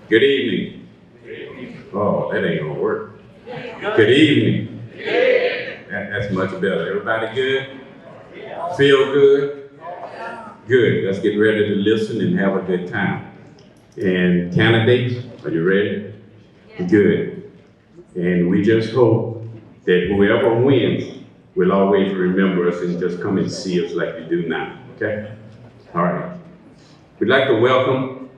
Good evening. Oh, that ain't gonna work. Good evening. That's much better. Everybody good? Feel good? Good. Let's get ready to listen and have a good time. And candidates, are you ready? Good. And we just hope that whoever wins will always remember us and just come and see us like you do now. Okay? All right. We'd like to welcome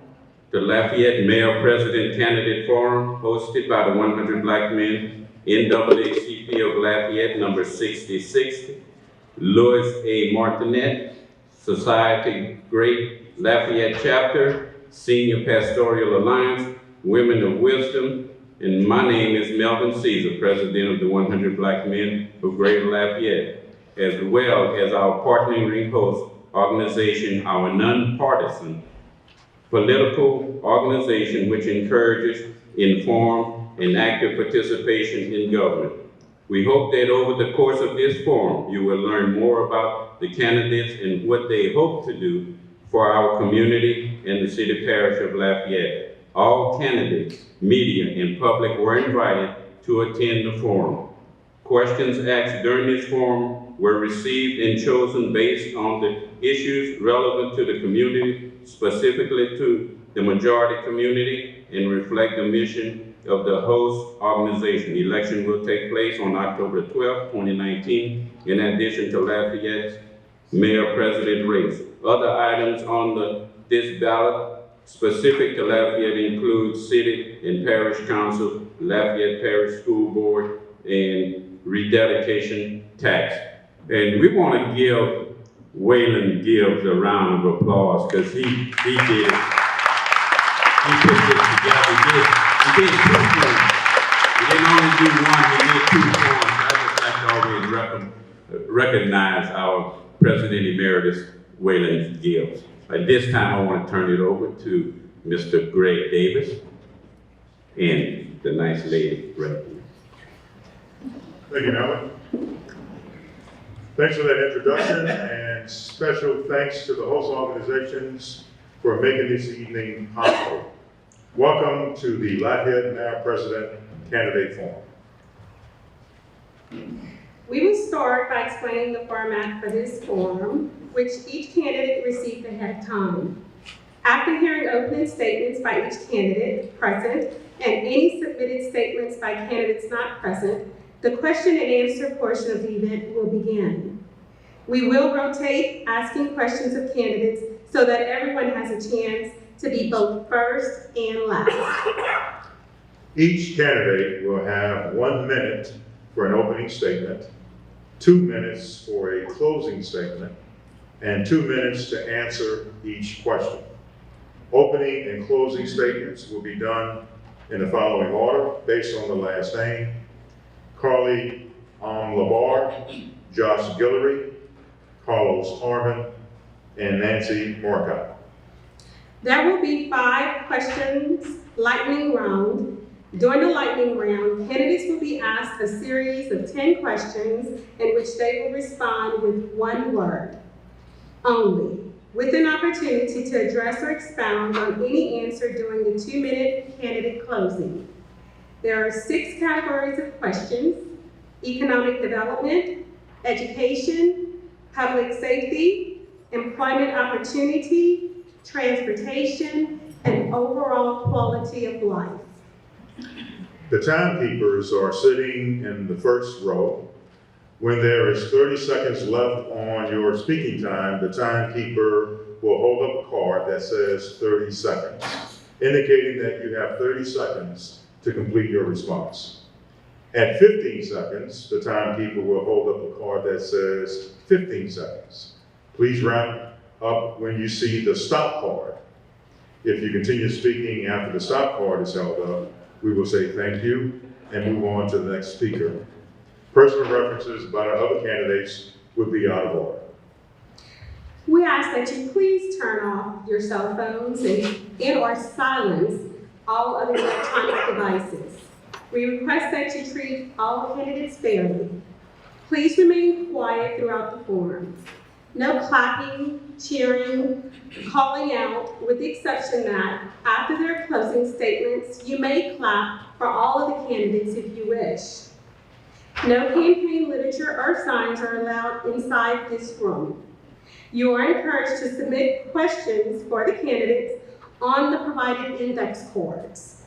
the Lafayette Mayor President Candidate Forum, hosted by the 100 Black Men, NAACP of Lafayette, number 6060, Louis A. Martinet, Society Great Lafayette Chapter, Senior Pastoral Alliance, Women of Wisdom, and my name is Melvin Caesar, President of the 100 Black Men of Greater Lafayette, as well as our partnering host organization, our nonpartisan political organization which encourages informed and active participation in government. We hope that over the course of this forum, you will learn more about the candidates and what they hope to do for our community and the city parish of Lafayette. All candidates, media, and public were invited to attend the forum. Questions asked during this forum were received and chosen based on the issues relevant to the community, specifically to the majority community, and reflect the mission of the host organization. The election will take place on October 12, 2019, in addition to Lafayette's mayor-president race. Other items on this ballot specific to Lafayette include city and parish council, Lafayette Parish School Board, and rededication tax. And we want to give Waylon Gibbs a round of applause because he put this together. He did 2 forms. He didn't only do one, he did 2 forms. I just like to always recognize our President Emeritus, Waylon Gibbs. At this time, I want to turn it over to Mr. Greg Davis and the nice lady right here. Thank you, Melvin. Thanks for that introduction, and special thanks to the host organizations for making this evening possible. Welcome to the Lafayette Mayor President Candidate Forum. We will start by explaining the format for this forum, which each candidate received ahead of time. After hearing opening statements by each candidate present and any submitted statements by candidates not present, the question and answer portion of the event will begin. We will rotate asking questions of candidates so that everyone has a chance to be both first and last. Each candidate will have 1 minute for an opening statement, 2 minutes for a closing statement, and 2 minutes to answer each question. Opening and closing statements will be done in the following order based on the last name: Carly Labar, Josh Guillory, Carlos Harvin, and Nancy Morcott. There will be 5 questions lightning round. During the lightning round, candidates will be asked a series of 10 questions in which they will respond with 1 word only, with an opportunity to address or expound on any answer during the 2-minute candidate closing. There are 6 categories of questions: economic development, education, public safety, employment opportunity, transportation, and overall quality of life. The timekeepers are sitting in the first row. When there is 30 seconds left on your speaking time, the timekeeper will hold up a card that says 30 seconds, indicating that you have 30 seconds to complete your response. At 15 seconds, the timekeeper will hold up a card that says 15 seconds. Please wrap up when you see the stop card. If you continue speaking after the stop card is held up, we will say thank you and move on to the next speaker. Personal references by the other candidates would be out of order. We ask that you please turn off your cell phones and or silence all other electronic devices. We request that you treat all candidates fairly. Please remain quiet throughout the forum. No clapping, cheering, calling out, with the exception that after their closing statements, you may clap for all of the candidates if you wish. No campaign literature or signs are allowed inside this room. You are encouraged to submit questions for the candidates on the provided index cards.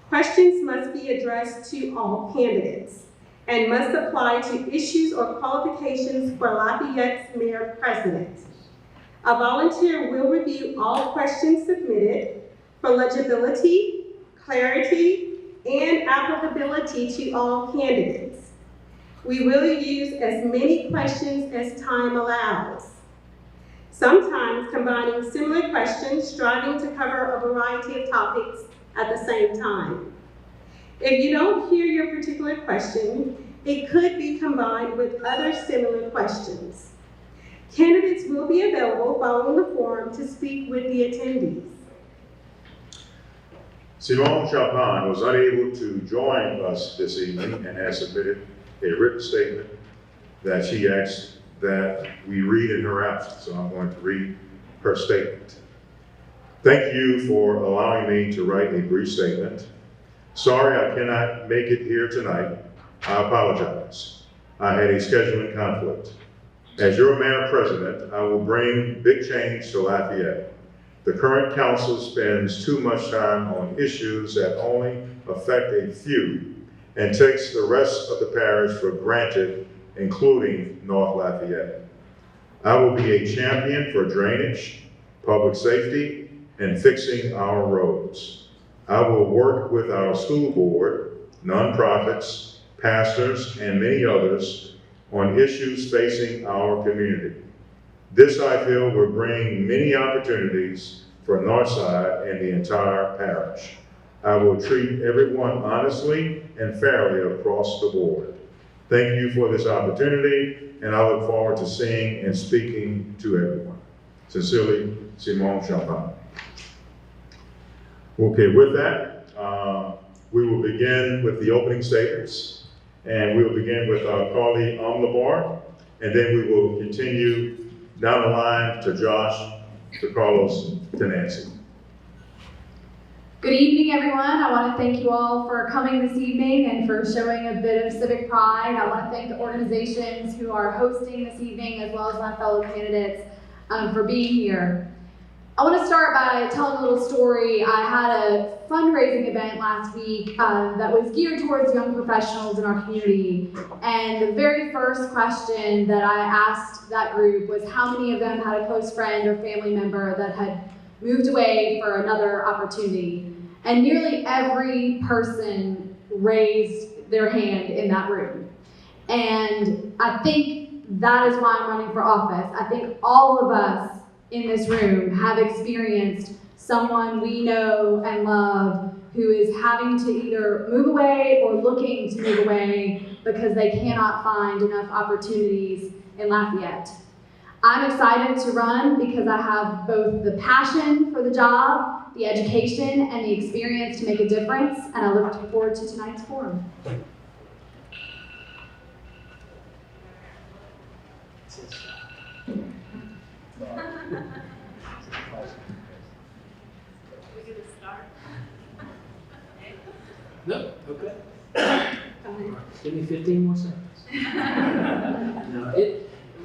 Questions must be addressed to all candidates and must apply to issues or qualifications for Lafayette's mayor president. A volunteer will review all questions submitted for legibility, clarity, and applicability to all candidates. We will use as many questions as time allows, sometimes combining similar questions, striving to cover a variety of topics at the same time. If you don't hear your particular question, it could be combined with other similar questions. Candidates will be available following the forum to speak with the attendees. Simone Chapin was unable to join us this evening and has submitted a written statement that she asked that we read in her absence. So I'm going to read her statement. Thank you for allowing me to write a brief statement. Sorry I cannot make it here tonight. I apologize. I had a scheduling conflict. As your mayor president, I will bring big change to Lafayette. The current council spends too much time on issues that only affect a few and takes the rest of the parish for granted, including North Lafayette. I will be a champion for drainage, public safety, and fixing our roads. I will work with our school board, nonprofits, pastors, and many others on issues facing our community. This, I feel, will bring many opportunities for Northside and the entire parish. I will treat everyone honestly and fairly across the board. Thank you for this opportunity, and I look forward to seeing and speaking to everyone. Sincerely, Simone Chapin. Okay, with that, we will begin with the opening statements, and we will begin with our colleague on the bar, and then we will continue down the line to Josh, to Carlos, to Nancy. Good evening, everyone. I want to thank you all for coming this evening and for showing a bit of civic pride. I want to thank the organizations who are hosting this evening, as well as my fellow candidates, for being here. I want to start by telling a little story. I had a fundraising event last week that was geared towards young professionals in our community. And the very first question that I asked that group was how many of them had a close friend or family member that had moved away for another opportunity. And nearly every person raised their hand in that room. And I think that is why I'm running for office. I think all of us in this room have experienced someone we know and love who is having to either move away or looking to move away because they cannot find enough opportunities in Lafayette. I'm excited to run because I have both the passion for the job, the education, and the experience to make a difference, and I look forward to tonight's forum. No, okay. Give me 15 more seconds. No,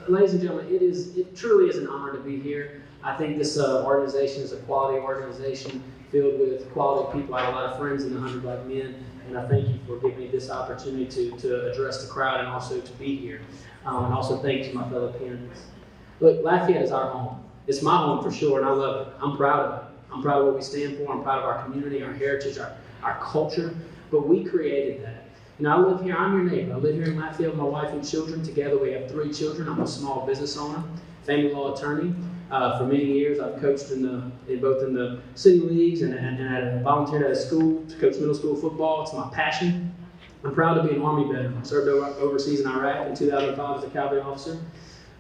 ladies and gentlemen, it truly is an honor to be here. I think this organization is a quality organization filled with quality people. I have a lot of friends in the 100 Black Men, and I thank you for giving me this opportunity to address the crowd and also to be here. And also thanks to my fellow candidates. Look, Lafayette is our home. It's my home for sure, and I love it. I'm proud of it. I'm proud of what we stand for. I'm proud of our community, our heritage, our culture. But we created that. You know, I live here, I'm your neighbor. I live here in Lafayette with my wife and children. Together we have 3 children. I'm a small business owner, family law attorney. For many years I've coached both in the city leagues and I volunteered at a school to coach middle school football. It's my passion. I'm proud to be an Army veteran. I served overseas in Iraq in 2005 as a cavalry officer.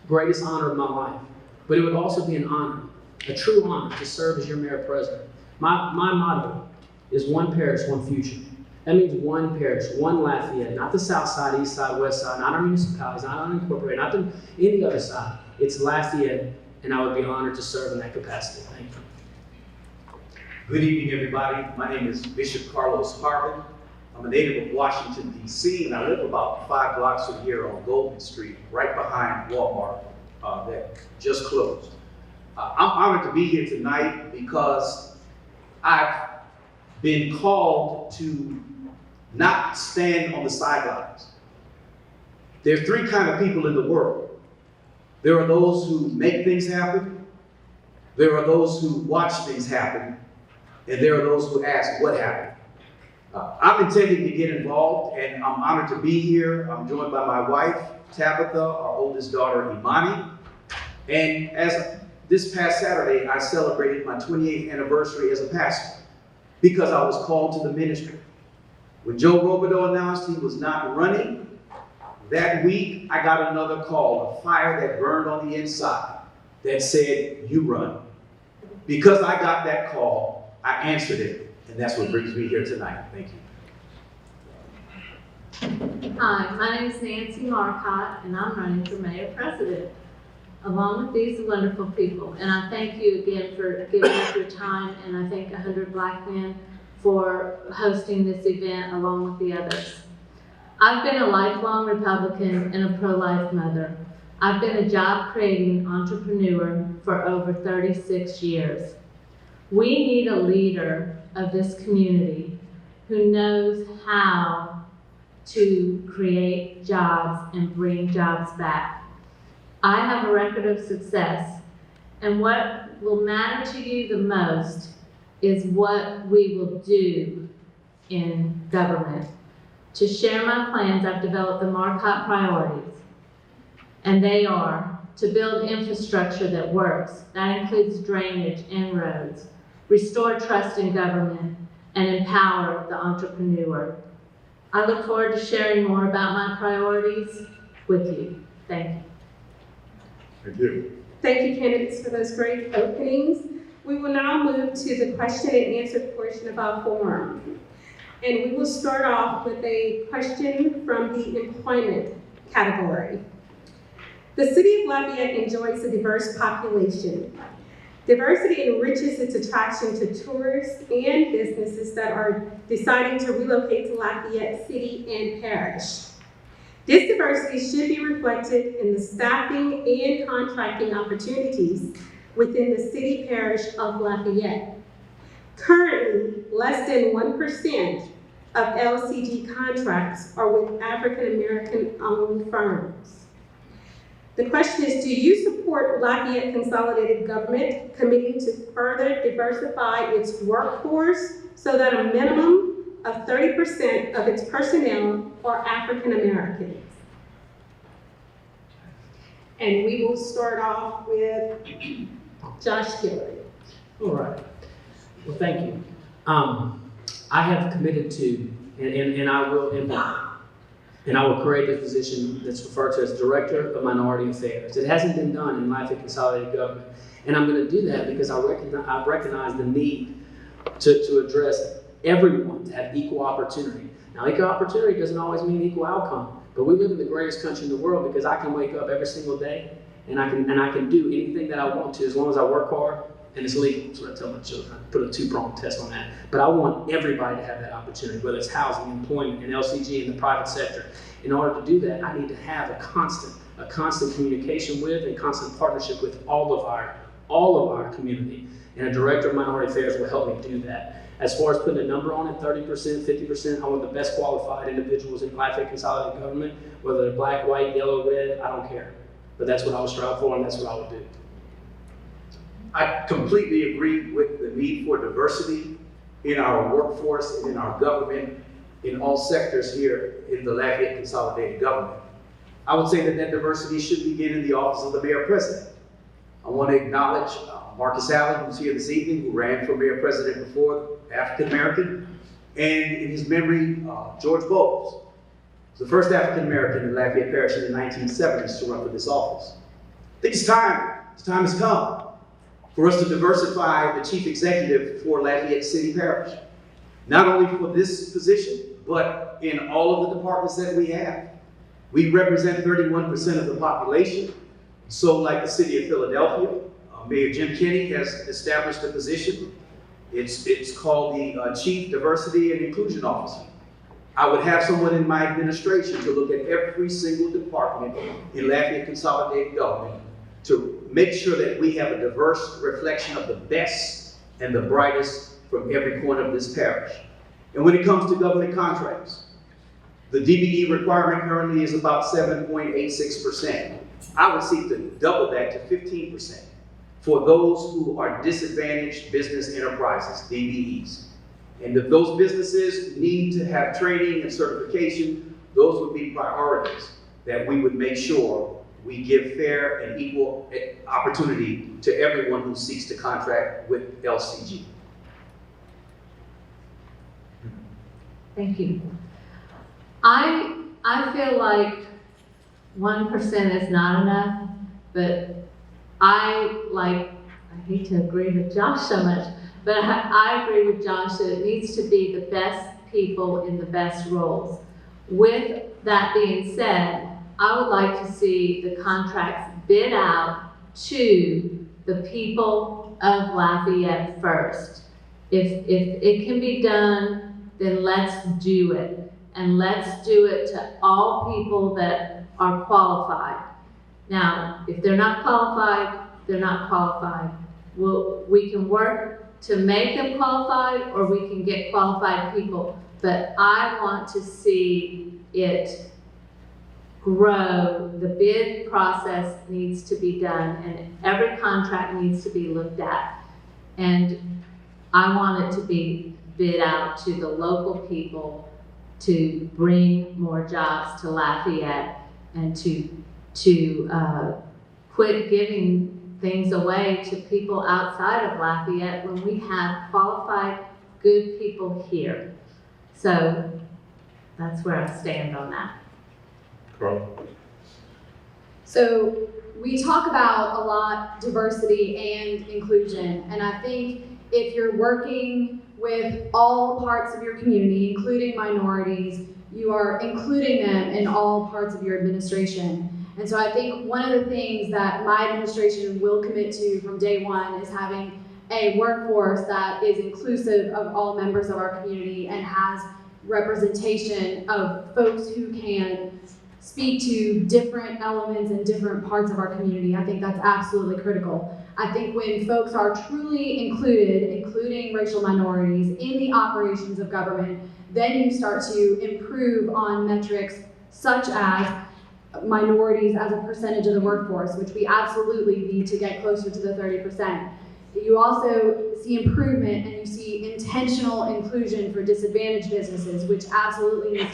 Greatest honor of my life. But it would also be an honor, a true honor, to serve as your mayor president. My motto is one parish, one future. That means one parish, one Lafayette, not the south side, east side, west side, not our municipalities, not unincorporated, not any other side. It's Lafayette, and I would be honored to serve in that capacity. Thank you. Good evening, everybody. My name is Bishop Carlos Harvin. I'm a native of Washington, D.C., and I live about 5 blocks from here on Goldman Street, right behind Walmart that just closed. I'm honored to be here tonight because I've been called to not stand on the sidelines. There are 3 kinds of people in the world. There are those who make things happen, there are those who watch things happen, and there are those who ask what happened. I'm intending to get involved, and I'm honored to be here. I'm joined by my wife, Tabitha, our oldest daughter, Imani. And as this past Saturday, I celebrated my 28th anniversary as a pastor because I was called to the ministry. When Joe Robideau announced he was not running, that week I got another call, a fire that burned on the inside that said, "You run." Because I got that call, I answered it, and that's what brings me here tonight. Thank you. Hi, my name is Nancy Marcotte, and I'm running for mayor president, along with these wonderful people. And I thank you again for giving up your time, and I thank 100 Black Men for hosting this event along with the others. I've been a lifelong Republican and a pro-life mother. I've been a job-creating entrepreneur for over 36 years. We need a leader of this community who knows how to create jobs and bring jobs back. I have a record of success, and what will matter to you the most is what we will do in government. To share my plans, I've developed the Marcotte priorities, and they are to build infrastructure that works. That includes drainage and roads, restore trust in government, and empower the entrepreneur. I look forward to sharing more about my priorities with you. Thank you. Thank you. Thank you, candidates, for those great openings. We will now move to the question and answer portion of our forum. And we will start off with a question from the employment category. The city of Lafayette enjoys a diverse population. Diversity enriches its attraction to tourists and businesses that are deciding to relocate to Lafayette City and Parish. This diversity should be reflected in the staffing and contracting opportunities within the city parish of Lafayette. Currently, less than 1% of LCG contracts are with African American owned firms. The question is, do you support Lafayette Consolidated Government committing to further diversify its workforce so that a minimum of 30% of its personnel are African Americans? And we will start off with Josh Hillary. All right. Well, thank you. I have committed to, and I will implement, and I will create the position that's referred to as Director of Minority Affairs. It hasn't been done in Lafayette Consolidated Government, and I'm going to do that because I recognize the need to address everyone to have equal opportunity. Now, equal opportunity doesn't always mean equal outcome, but we live in the greatest country in the world because I can wake up every single day and I can do anything that I want to as long as I work hard and it's legal. That's what I tell my children. I put a 2-pronged test on that. But I want everybody to have that opportunity, whether it's housing, employment, and LCG in the private sector. In order to do that, I need to have a constant communication with and constant partnership with all of our community. And a Director of Minority Affairs will help me do that. As far as putting a number on it, 30%, 50%, I want the best qualified individuals in Lafayette Consolidated Government, whether they're black, white, yellow, red, I don't care. But that's what I would strive for, and that's what I would do. I completely agree with the need for diversity in our workforce and in our government, in all sectors here in the Lafayette Consolidated Government. I would say that that diversity should begin in the office of the Mayor President. I want to acknowledge Marcus Allen, who's here this evening, who ran for Mayor President before, African American, and in his memory, George Bowles, the first African American in Lafayette Parish in the 1970s to run for this office. I think the time has come for us to diversify the chief executive for Lafayette City Parish. Not only for this position, but in all of the departments that we have. We represent 31% of the population. So like the city of Philadelphia, Mayor Jim Kenney has established a position. It's called the Chief Diversity and Inclusion Officer. I would have someone in my administration to look at every single department in Lafayette Consolidated Government to make sure that we have a diverse reflection of the best and the brightest from every corner of this parish. And when it comes to government contracts, the DBE requirement currently is about 7.86%. I would seek to double that to 15% for those who are disadvantaged business enterprises, DBEs. And if those businesses need to have training and certification, those would be priorities that we would make sure we give fair and equal opportunity to everyone who seeks to contract with LCG. Thank you. I feel like 1% is not enough, but I hate to agree with Josh so much, but I agree with Josh that it needs to be the best people in the best roles. With that being said, I would like to see the contracts bid out to the people of Lafayette first. If it can be done, then let's do it. And let's do it to all people that are qualified. Now, if they're not qualified, they're not qualified. We can work to make them qualified, or we can get qualified people. But I want to see it grow. The bid process needs to be done, and every contract needs to be looked at. And I want it to be bid out to the local people to bring more jobs to Lafayette and to quit giving things away to people outside of Lafayette when we have qualified, good people here. So that's where I stand on that. Carl? So we talk about a lot diversity and inclusion, and I think if you're working with all parts of your community, including minorities, you are including them in all parts of your administration. And so I think one of the things that my administration will commit to from day one is having a workforce that is inclusive of all members of our community and has representation of folks who can speak to different elements and different parts of our community. I think that's absolutely critical. I think when folks are truly included, including racial minorities, in the operations of government, then you start to improve on metrics such as minorities as a percentage of the workforce, which we absolutely need to get closer to the 30%. You also see improvement and you see intentional inclusion for disadvantaged businesses, which absolutely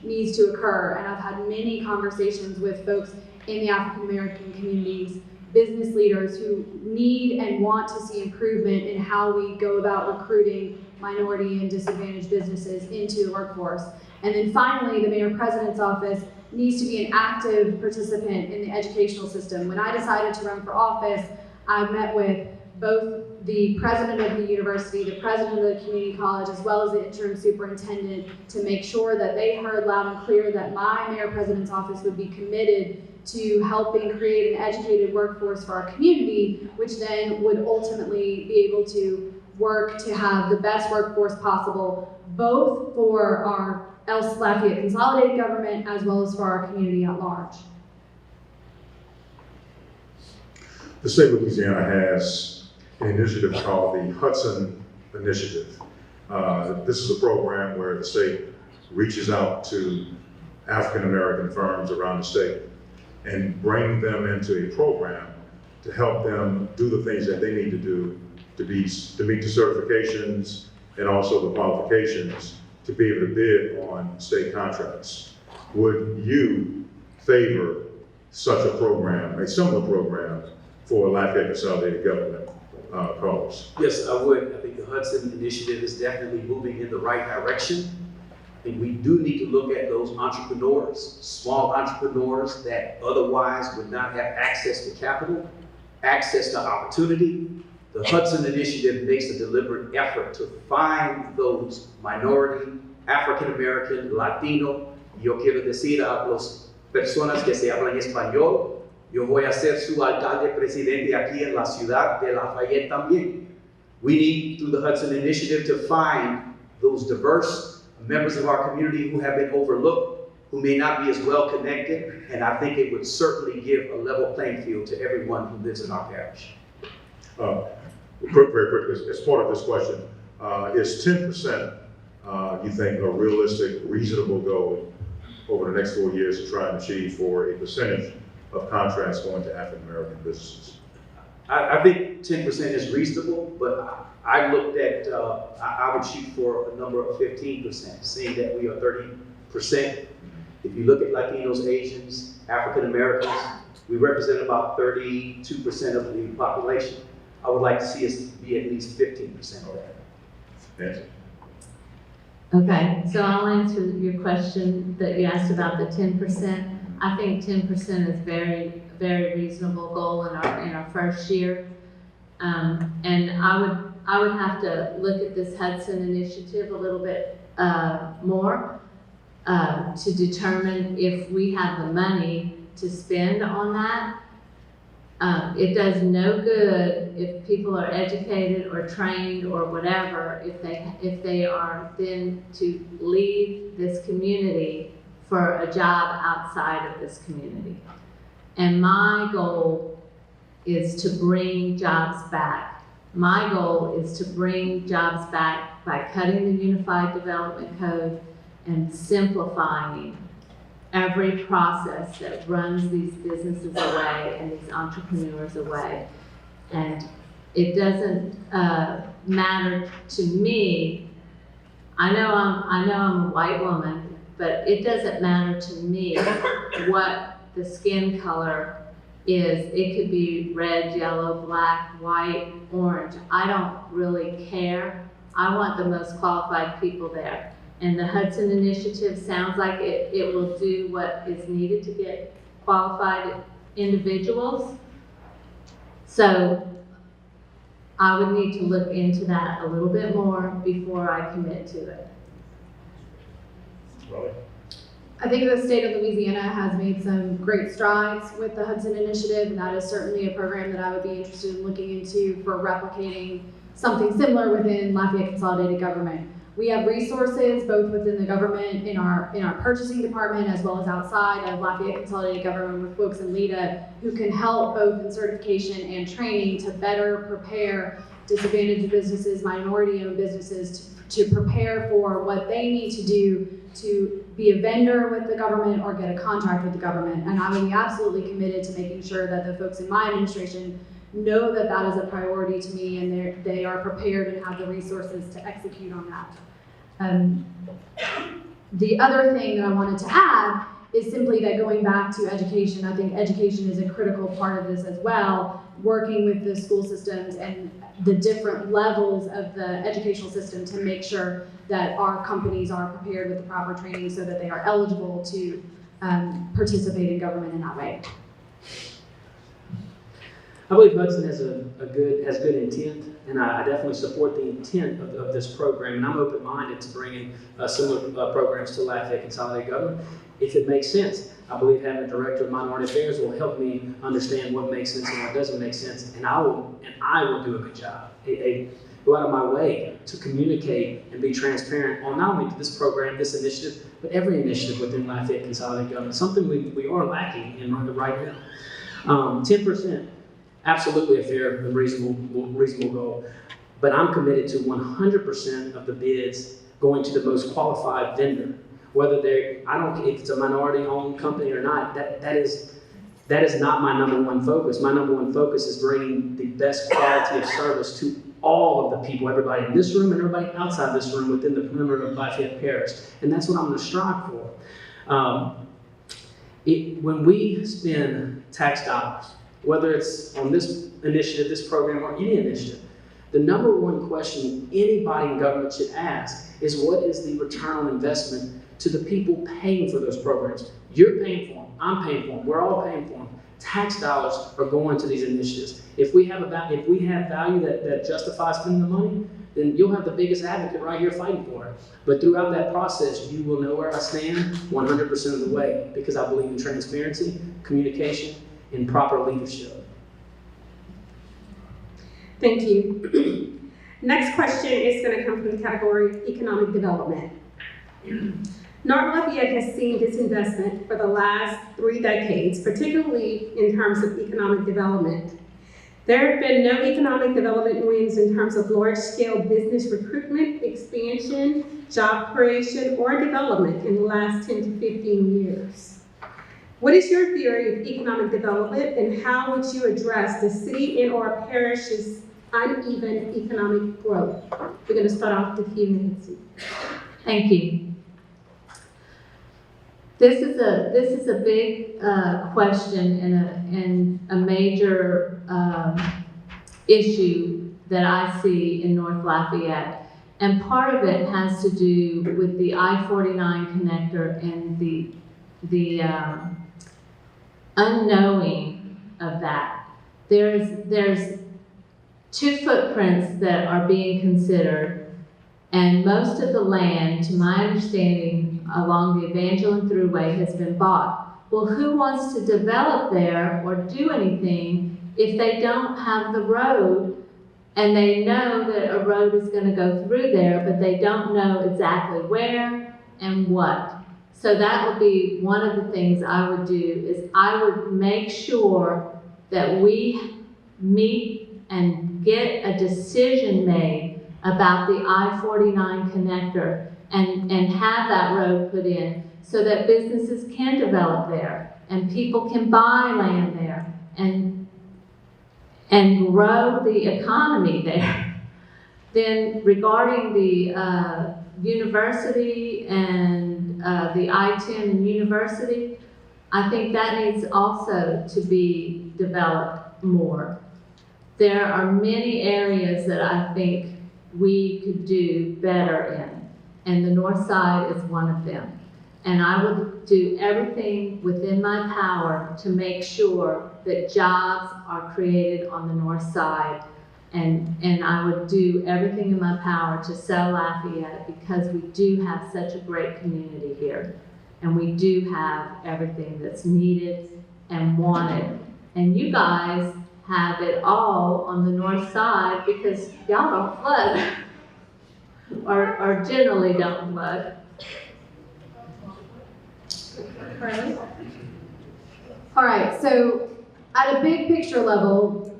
needs to occur. And I've had many conversations with folks in the African American communities, business leaders who need and want to see improvement in how we go about recruiting minority and disadvantaged businesses into the workforce. And then finally, the Mayor President's Office needs to be an active participant in the educational system. When I decided to run for office, I met with both the president of the university, the president of the community college, as well as the interim superintendent to make sure that they heard loud and clear that my Mayor President's Office would be committed to helping create an educated workforce for our community, which then would ultimately be able to work to have the best workforce possible, both for our Lafayette Consolidated Government as well as for our community at large. The state of Louisiana has an initiative called the Hudson Initiative. This is a program where the state reaches out to African American firms around the state and bring them into a program to help them do the things that they need to do to meet the certifications and also the qualifications to be able to bid on state contracts. Would you favor such a program, a similar program, for Lafayette Consolidated Government, Carlos? Yes, I would. I think the Hudson Initiative is definitely moving in the right direction. I think we do need to look at those entrepreneurs, small entrepreneurs that otherwise would not have access to capital, access to opportunity. The Hudson Initiative makes a deliberate effort to find those minority, African American, Latino, yo quiero decir a las personas que se hablan español, Yo voy a ser su alcalde presidente aquí en la ciudad de Lafayette también. We need, through the Hudson Initiative, to find those diverse members of our community who have been overlooked, who may not be as well connected, and I think it would certainly give a level playing field to everyone who lives in our parish. Very quick, as part of this question, is 10%, you think, a realistic, reasonable goal over the next 4 years to try and achieve for a percentage of contracts going to African-American businesses? I think 10% is reasonable, but I looked at, I would shoot for a number of 15%, seeing that we are 30%. If you look at Latinos, Asians, African Americans, we represent about 32% of the population. I would like to see us be at least 15% of that. Nancy? Okay, so I'll answer your question that you asked about the 10%. I think 10% is very, very reasonable goal in our first year. And I would have to look at this Hudson initiative a little bit more to determine if we have the money to spend on that. It does no good if people are educated or trained or whatever, if they are then to leave this community for a job outside of this community. And my goal is to bring jobs back. My goal is to bring jobs back by cutting the Unified Development Code and simplifying every process that runs these businesses away and these entrepreneurs away. And it doesn't matter to me. I know I'm a white woman, but it doesn't matter to me what the skin color is. It could be red, yellow, black, white, orange. I don't really care. I want the most qualified people there. And the Hudson Initiative sounds like it will do what is needed to get qualified individuals. So I would need to look into that a little bit more before I commit to it. Right. I think the state of Louisiana has made some great strides with the Hudson Initiative, and that is certainly a program that I would be interested in looking into for replicating something similar within Lafayette Consolidated Government. We have resources both within the government, in our purchasing department, as well as outside of Lafayette Consolidated Government with folks in LEDA who can help both in certification and training to better prepare disadvantaged businesses, minority-owned businesses to prepare for what they need to do to be a vendor with the government or get a contract with the government. And I would be absolutely committed to making sure that the folks in my administration know that that is a priority to me, and they are prepared and have the resources to execute on that. The other thing that I wanted to add is simply that going back to education, I think education is a critical part of this as well, working with the school systems and the different levels of the educational system to make sure that our companies are prepared with the proper training so that they are eligible to participate in government in that way. I believe Hudson has good intent, and I definitely support the intent of this program, and I'm open-minded to bringing similar programs to Lafayette Consolidated Government if it makes sense. I believe having a director of minority affairs will help me understand what makes sense and what doesn't make sense, and I will do a good job. Go out of my way to communicate and be transparent on not only this program, this initiative, but every initiative within Lafayette Consolidated Government. Something we are lacking in right now. 10%. Absolutely a fair and reasonable goal, but I'm committed to 100% of the bids going to the most qualified vendor. Whether I don't care if it's a minority-owned company or not. That is not my number one focus. My number one focus is bringing the best quality of service to all of the people, everybody in this room and everybody outside this room within the perimeter of Lafayette Parish, and that's what I'm going to strive for. When we spend tax dollars, whether it's on this initiative, this program, or any initiative, the number one question anybody in government should ask is what is the return on investment to the people paying for those programs? You're paying for them, I'm paying for them, we're all paying for them. Tax dollars are going to these initiatives. If we have value that justifies spending the money, then you'll have the biggest advocate right here fighting for it. But throughout that process, you will know where I stand 100% of the way, because I believe in transparency, communication, in proper leadership. Thank you. Next question is going to come from the category of economic development. North Lafayette has seen disinvestment for the last 3 decades, particularly in terms of economic development. There have been no economic development wins in terms of large-scale business recruitment, expansion, job creation, or development in the last 10 to 15 years. What is your theory of economic development, and how would you address the city and/or parish's uneven economic growth? We're going to start off with you, Nancy. Thank you. This is a big question and a major issue that I see in North Lafayette. And part of it has to do with the I-49 connector and the unknowing of that. There's 2 footprints that are being considered, and most of the land, to my understanding, along the Evangeline Thruway has been bought. Well, who wants to develop there or do anything if they don't have the road, and they know that a road is going to go through there, but they don't know exactly where and what? So that would be one of the things I would do, is I would make sure that we meet and get a decision made about the I-49 connector and have that road put in so that businesses can develop there and people can buy land there and grow the economy there. Then regarding the university and the I-10 and university, I think that needs also to be developed more. There are many areas that I think we could do better in, and the North Side is one of them. And I would do everything within my power to make sure that jobs are created on the North Side, and I would do everything in my power to sell Lafayette, because we do have such a great community here, and we do have everything that's needed and wanted. And you guys have it all on the North Side because y'all don't flood, or generally don't flood. Right. All right, so at a big picture level,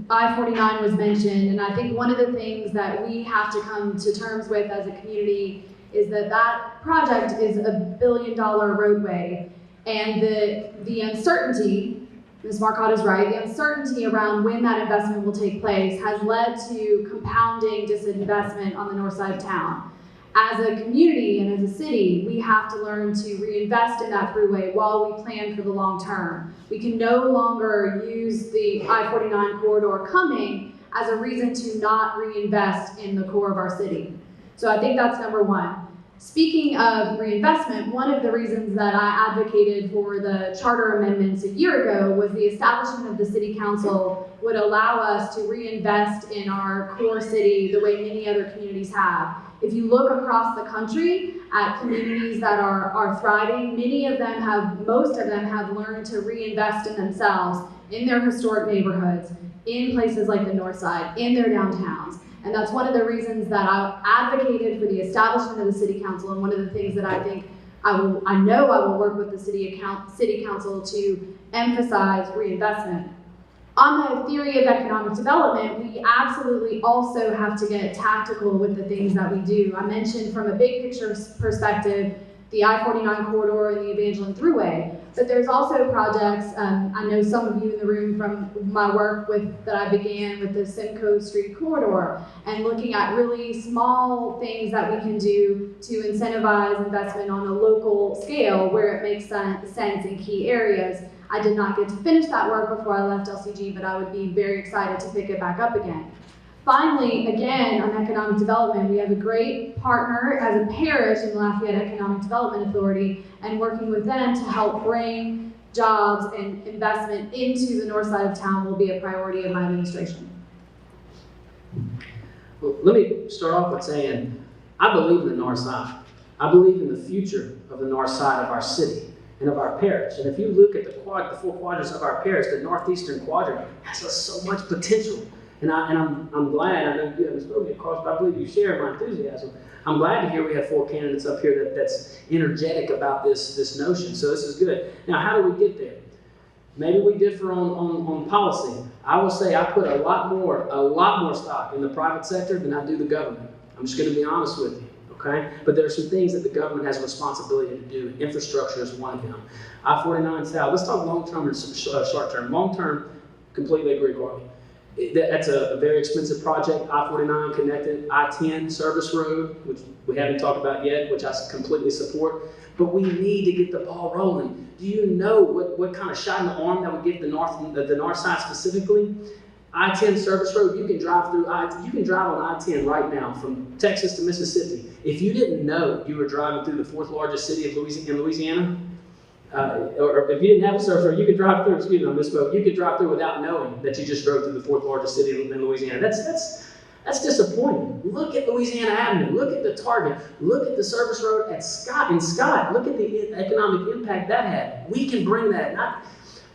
I-49 was mentioned, and I think one of the things that we have to come to terms with as a community is that that project is $1 billion roadway, and the uncertainty, Ms. Marcotte is right, the uncertainty around when that investment will take place has led to compounding disinvestment on the north side of town. As a community and as a city, we have to learn to reinvest in that freeway while we plan for the long term. We can no longer use the I-49 corridor coming as a reason to not reinvest in the core of our city. So I think that's number one. Speaking of reinvestment, one of the reasons that I advocated for the charter amendments a year ago was the establishment of the city council would allow us to reinvest in our core city the way many other communities have. If you look across the country at communities that are thriving, most of them have learned to reinvest in themselves, in their historic neighborhoods, in places like the North Side, in their downtowns. And that's one of the reasons that I advocated for the establishment of the city council, and one of the things that I think I know I will work with the city council to emphasize reinvestment. On the theory of economic development, we absolutely also have to get tactical with the things that we do. I mentioned from a big picture perspective, the I-49 corridor and the Evangeline Thruway, but there's also projects, I know some of you in the room from my work that I began with the Simcoe Street corridor, and looking at really small things that we can do to incentivize investment on a local scale where it makes sense in key areas. I did not get to finish that work before I left LCG, but I would be very excited to pick it back up again. Finally, again, on economic development, we have a great partner as a parish in the Lafayette Economic Development Authority, and working with them to help bring jobs and investment into the north side of town will be a priority of my administration. Well, let me start off with saying, I believe in the north side. I believe in the future of the north side of our city. and of our parish. And if you look at the four quadrants of our parish, the northeastern quadrant has so much potential. And I'm glad, I know you haven't spoken across, but I believe you share my enthusiasm. I'm glad to hear we have 4 candidates up here that's energetic about this notion. So this is good. Now, how do we get there? Maybe we differ on policy. I will say I put a lot more stock in the private sector than I do the government. I'm just going to be honest with you, okay? But there are some things that the government has a responsibility to do. Infrastructure is one of them. I-49 South, let's talk long-term and short-term. Long-term, completely agree, Carly. That's a very expensive project, I-49 connected, I-10 service road, which we haven't talked about yet, which I completely support. But we need to get the ball rolling. Do you know what kind of shot in the arm that would give the north side specifically? I-10 service road, you can drive on I-10 right now from Texas to Mississippi. If you didn't know you were driving through the 4th largest city of Louisiana, or if you didn't have a service road, you could drive through, excuse me, I misspoke, you could drive through without knowing that you just drove through the 4th largest city in Louisiana. That's disappointing. Look at Louisiana Avenue. Look at the Target. Look at the service road at Scott. Look at the economic impact that had. We can bring that.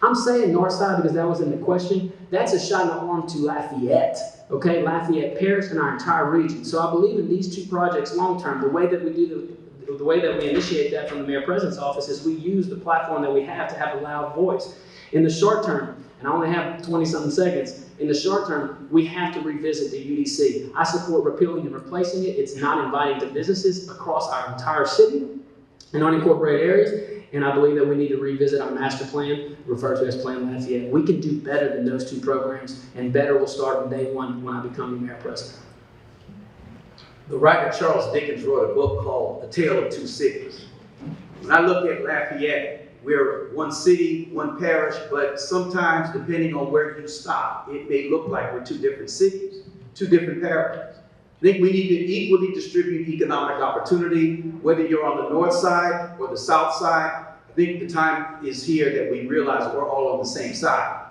I'm saying north side because that was in the question. That's a shot in the arm to Lafayette. Okay, Lafayette Parish and our entire region. So I believe in these 2 projects long term. The way that we initiate that from the Mayor President's office is we use the platform that we have to have a loud voice. In the short term, and I only have 20-something seconds, in the short term, we have to revisit the UDC. I support repealing and replacing it. It's not inviting to businesses across our entire city and unincorporated areas, and I believe that we need to revisit our master plan, referred to as Plan Lafayette. We can do better than those 2 programs, and better will start on day 1 when I become the Mayor President. The writer Charles Dickens wrote a book called A Tale of Two Cities. When I look at Lafayette, we're one city, one parish, but sometimes depending on where you stop, it may look like we're 2 different cities, 2 different parishes. I think we need to equally distribute economic opportunity, whether you're on the north side or the south side. I think the time is here that we realize we're all on the same side.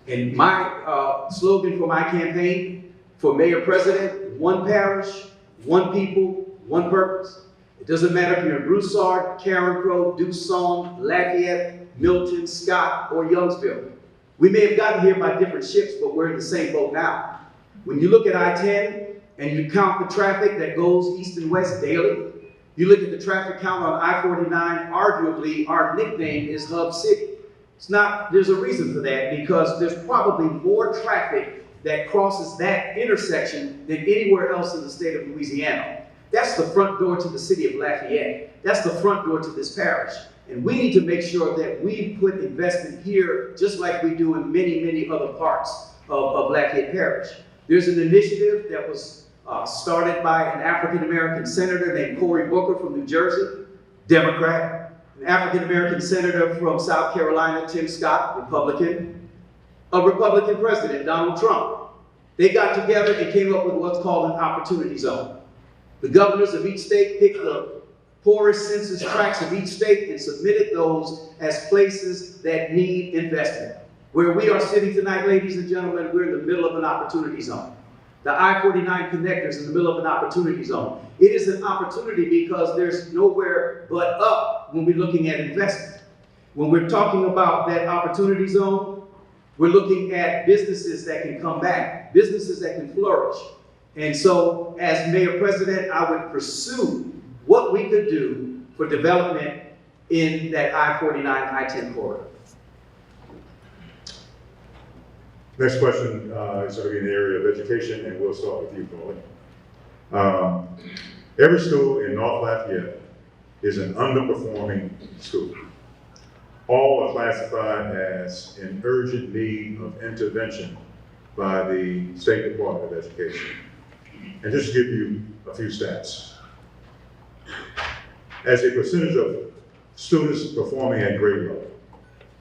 And my slogan for my campaign for Mayor President, one parish, one people, one purpose. It doesn't matter if you're in Broussard, Karen Crow, Dusson, Lafayette, Milton, Scott, or Youngsville. We may have gotten here by different ships, but we're in the same boat now. When you look at I-10 and you count the traffic that goes east and west daily, you look at the traffic count on I-49, arguably our nickname is Hub City. It's not, there's a reason for that, because there's probably more traffic that crosses that intersection than anywhere else in the state of Louisiana. That's the front door to the city of Lafayette. That's the front door to this parish. And we need to make sure that we put investment here just like we do in many, many other parts of Lafayette Parish. There's an initiative that was started by an African-American senator named Cory Booker from New Jersey, Democrat, an African-American senator from South Carolina, Tim Scott, Republican, a Republican president, Donald Trump. They got together and came up with what's called an opportunity zone. The governors of each state picked the poorest census tracts of each state and submitted those as places that need investment. Where we are sitting tonight, ladies and gentlemen, we're in the middle of an opportunity zone. The I-49 connector is in the middle of an opportunity zone. It is an opportunity because there's nowhere but up when we're looking at investment. When we're talking about that opportunity zone, we're looking at businesses that can come back, businesses that can flourish. And so, as Mayor President, I would pursue what we could do for development in that I-49, I-10 corridor. Next question is going to be in the area of education, and we'll start with you, Paulie. Every school in North Lafayette is an underperforming school. All are classified as in urgent need of intervention by the State Department of Education. And just to give you a few stats. As a percentage of students performing at grade level,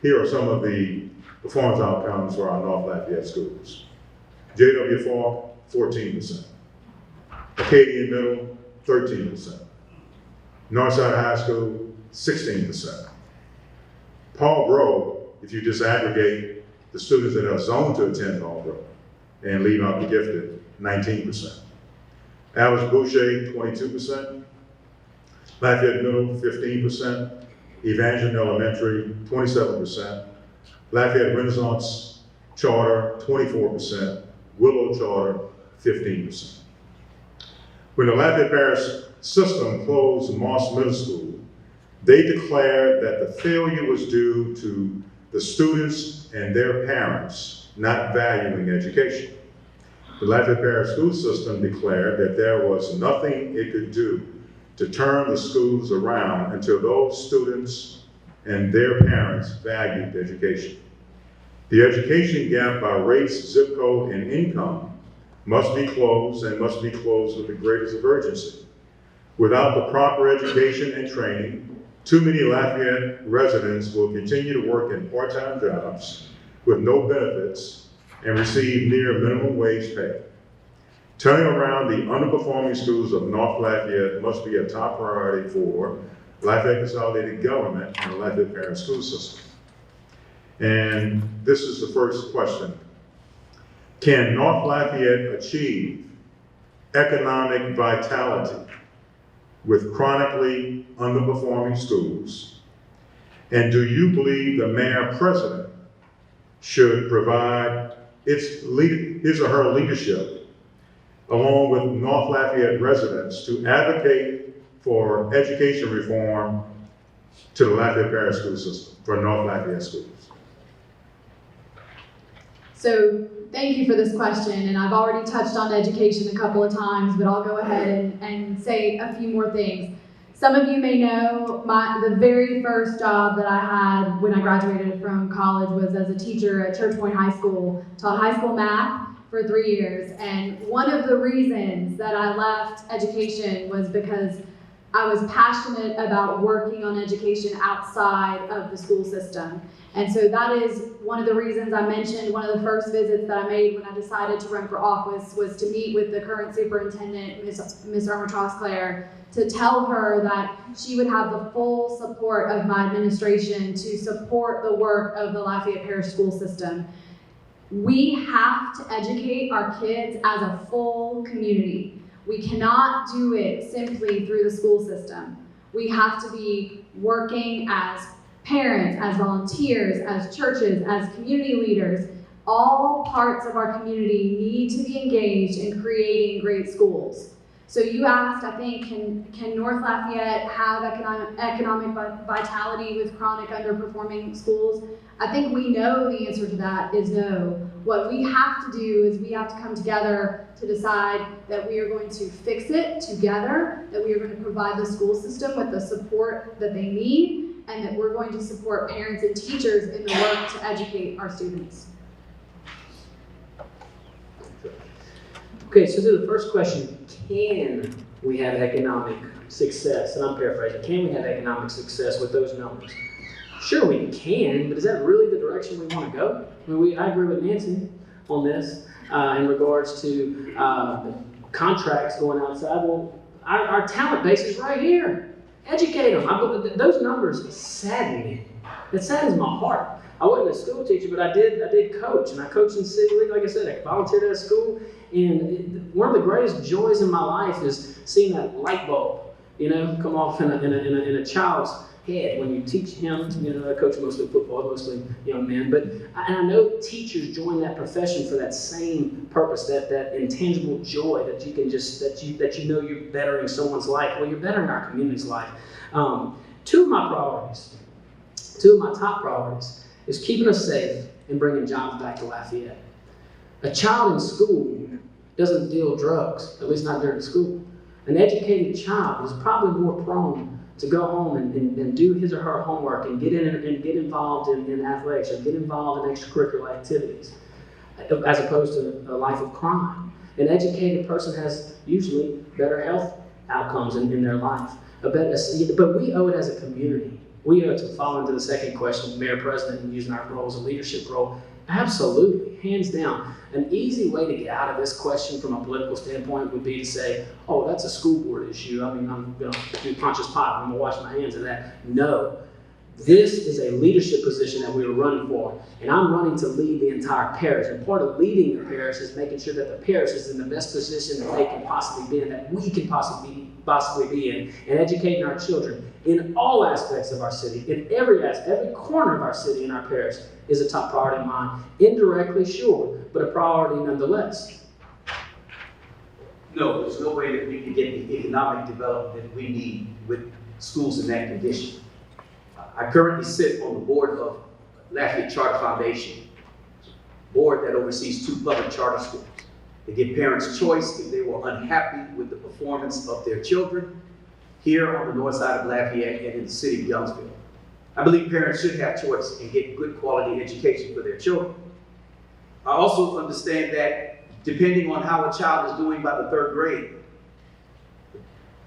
here are some of the performance outcomes for our North Lafayette schools. J.W. Falk, 14%. Acadian Middle, 13%. Northside High School, 16%. Paul Bro, if you disaggregate the students that are zoned to attend Paul Bro and leave out the gifted, 19%. Alice Boucher, 22%. Lafayette Middle, 15%. Evangeline Elementary, 27%. Lafayette Renaissance Charter, 24%. Willow Charter, 15%. When the Lafayette Parish system closed Moss Middle School, they declared that the failure was due to the students and their parents not valuing education. The Lafayette Parish school system declared that there was nothing it could do to turn the schools around until those students and their parents valued education. The education gap by race, zip code, and income must be closed, and must be closed with the greatest of urgency. Without the proper education and training, too many Lafayette residents will continue to work in part-time jobs with no benefits and receive near minimum wage pay. Turning around the underperforming schools of North Lafayette must be a top priority for Lafayette Consolidated Government and the Lafayette Parish School System. And this is the first question. Can North Lafayette achieve economic vitality with chronically underperforming schools? And do you believe the mayor-president should provide his or her leadership, along with North Lafayette residents, to advocate for education reform to the Lafayette Parish school system, for North Lafayette schools? So thank you for this question, and I've already touched on education a couple of times, but I'll go ahead and say a few more things. Some of you may know the very first job that I had when I graduated from college was as a teacher at Church Point High School. Taught high school math for 3 years, and one of the reasons that I left education was because I was passionate about working on education outside of the school system. And so that is one of the reasons I mentioned one of the first visits that I made when I decided to run for office was to meet with the current superintendent, Ms. Irma Trosclair, to tell her that she would have the full support of my administration to support the work of the Lafayette Parish school system. We have to educate our kids as a full community. We cannot do it simply through the school system. We have to be working as parents, as volunteers, as churches, as community leaders. All parts of our community need to be engaged in creating great schools. So you asked, I think, can North Lafayette have economic vitality with chronic underperforming schools? I think we know the answer to that is no. What we have to do is we have to come together to decide that we are going to fix it together, that we are going to provide the school system with the support that they need, and that we're going to support parents and teachers in the work to educate our students. Okay, so to the first question, can we have economic success? And I'm paraphrasing, can we have economic success with those numbers? Sure we can, but is that really the direction we want to go? I mean, I agree with Nancy on this in regards to contracts going outside. Well, our talent base is right here. Educate them. Those numbers sadden me. It saddens my heart. I wasn't a school teacher, but I did coach, and I coached in City League. Like I said, I volunteered at a school, and one of the greatest joys in my life is seeing that light bulb, come off in a child's head when you teach him. I coach mostly football, mostly young men, but I know teachers join that profession for that same purpose, that intangible joy that you can that you're bettering someone's life. Well, you're bettering our community's life. Two of my top priorities is keeping us safe and bringing jobs back to Lafayette. A child in school doesn't deal drugs, at least not during school. An educated child is probably more prone to go home and do his or her homework and get involved in athletics or get involved in extracurricular activities, as opposed to a life of crime. An educated person has usually better health outcomes in their life. But we owe it as a community. We owe it to fall into the second question, Mayor President, and using our role as a leadership role. Absolutely, hands down. An easy way to get out of this question from a political standpoint would be to say, oh, that's a school board issue. I mean, I'm going to do Pontius Pilate. I'm going to wash my hands of that. No. This is a leadership position that we are running for, and I'm running to lead the entire parish. And part of leading the parish is making sure that the parish is in the best position that they can possibly be in, that we can possibly be in, and educating our children in all aspects of our city, in every corner of our city and our parish is a top priority of mine. Indirectly, sure, but a priority nonetheless. No, there's no way that we can get the economic development we need with schools in that condition. I currently sit on the board of Lafayette Charter Foundation, board that oversees 2 public charter schools. They give parents choice if they were unhappy with the performance of their children here on the north side of Lafayette and in the city of Youngsville. I believe parents should have choice and get good quality education for their children. I also understand that depending on how a child is doing by the 3rd grade, the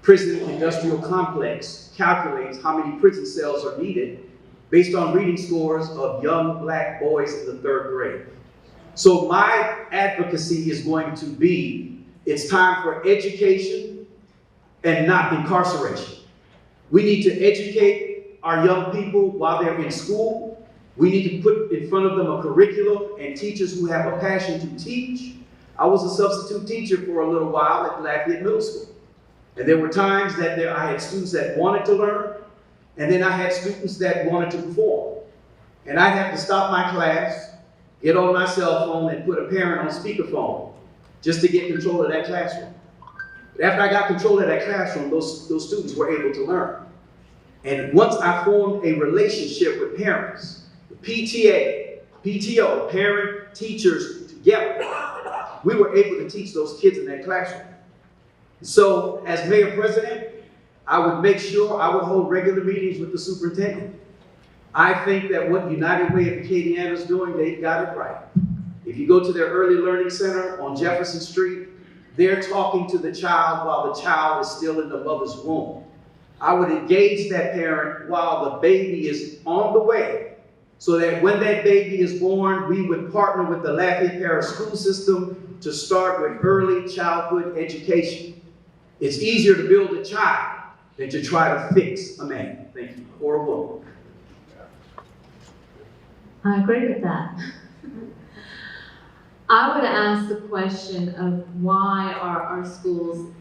prison industrial complex calculates how many prison cells are needed based on reading scores of young black boys in the 3rd grade. So my advocacy is going to be, it's time for education and not incarceration. We need to educate our young people while they're in school. We need to put in front of them a curriculum and teachers who have a passion to teach. I was a substitute teacher for a little while at Lafayette Middle School. And there were times that I had students that wanted to learn, and then I had students that wanted to perform. And I'd have to stop my class, get on my cell phone, and put a parent on speakerphone just to get control of that classroom. But after I got control of that classroom, those students were able to learn. And once I formed a relationship with parents, the PTA, PTO, parent, teachers together, we were able to teach those kids in that classroom. So, as mayor president, I would make sure I would hold regular meetings with the superintendent. I think that what United Way of Acadiana is doing, they've got it right. If you go to their early learning center on Jefferson Street, they're talking to the child while the child is still in the mother's womb. I would engage that parent while the baby is on the way, so that when that baby is born, we would partner with the Lafayette Parish school system to start with early childhood education. It's easier to build a child than to try to fix a man. Thank you. Or a woman. I agree with that. I would ask the question of why are our schools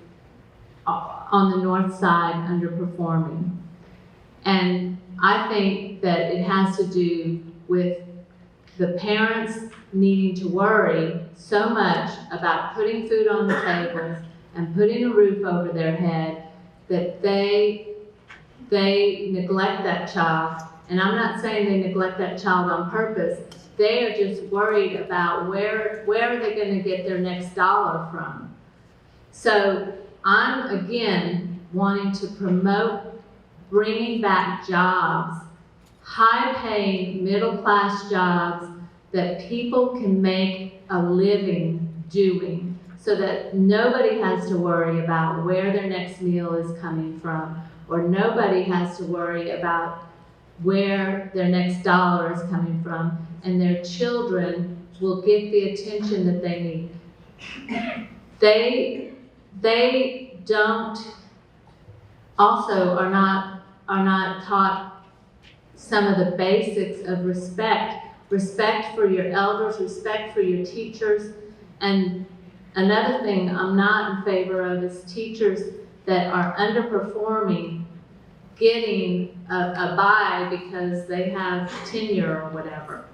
on the north side underperforming? And I think that it has to do with the parents needing to worry so much about putting food on the tables and putting a roof over their head that they neglect that child. And I'm not saying they neglect that child on purpose. They are just worried about where are they going to get their next dollar from. So I'm, again, wanting to promote bringing back jobs, high-paying, middle-class jobs that people can make a living doing, so that nobody has to worry about where their next meal is coming from, or nobody has to worry about where their next dollar is coming from, and their children will get the attention that they need. They don't, also are not taught some of the basics of respect for your elders, respect for your teachers. And another thing I'm not in favor of is teachers that are underperforming getting a bye because they have tenure or whatever.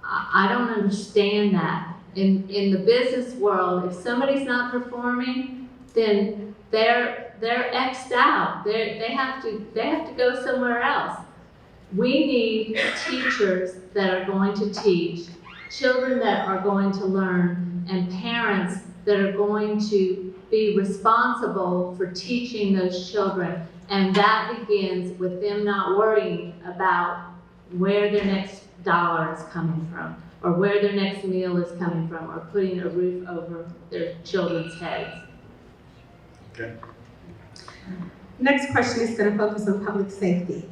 I don't understand that. In the business world, if somebody's not performing, then they're X'd out. They have to go somewhere else. We need teachers that are going to teach, children that are going to learn, and parents that are going to be responsible for teaching those children. And that begins with them not worrying about where their next dollar is coming from, or where their next meal is coming from, or putting a roof over their children's heads. Okay. Next question is going to focus on public safety.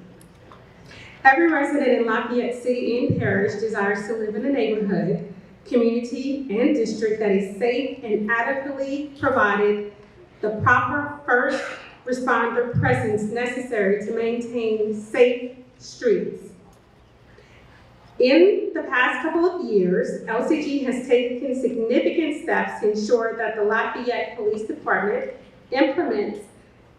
Every resident in Lafayette City and Parish desires to live in a neighborhood, community, and district that is safe and adequately provided the proper first responder presence necessary to maintain safe streets. In the past couple of years, LCG has taken significant steps to ensure that the Lafayette Police Department implements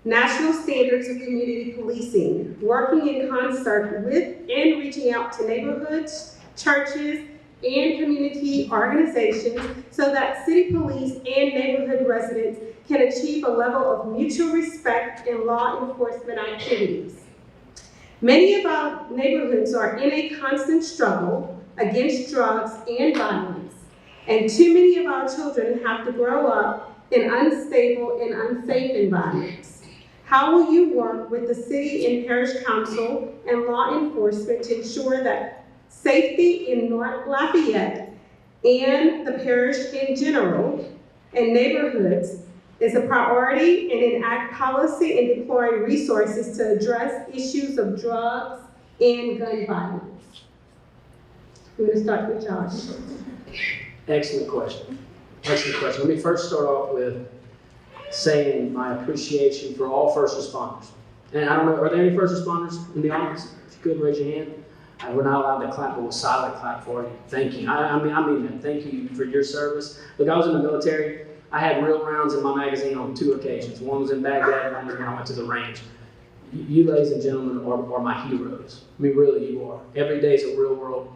national standards of community policing, working in concert with and reaching out to neighborhoods, churches, and community organizations so that city police and neighborhood residents can achieve a level of mutual respect in law enforcement activities. Many of our neighborhoods are in a constant struggle against drugs and violence, and too many of our children have to grow up in unstable and unsafe environments. How will you work with the city and parish council and law enforcement to ensure that safety in North Lafayette and the parish in general and neighborhoods is a priority, and enact policy and deploy resources to address issues of drugs and gun violence? I'm going to start with Josh. Excellent question. Excellent question. Let me first start off with saying my appreciation for all first responders. And I don't know, are there any first responders in the audience? If you could, raise your hand. We're not allowed to clap, but we'll silent clap for you. Thank you. I mean that. Thank you for your service. Look, I was in the military. I had real rounds in my magazine on 2 occasions. One was in Baghdad, and one was when I went to the range. You ladies and gentlemen, are my heroes. I mean, really, you are. Every day is a real world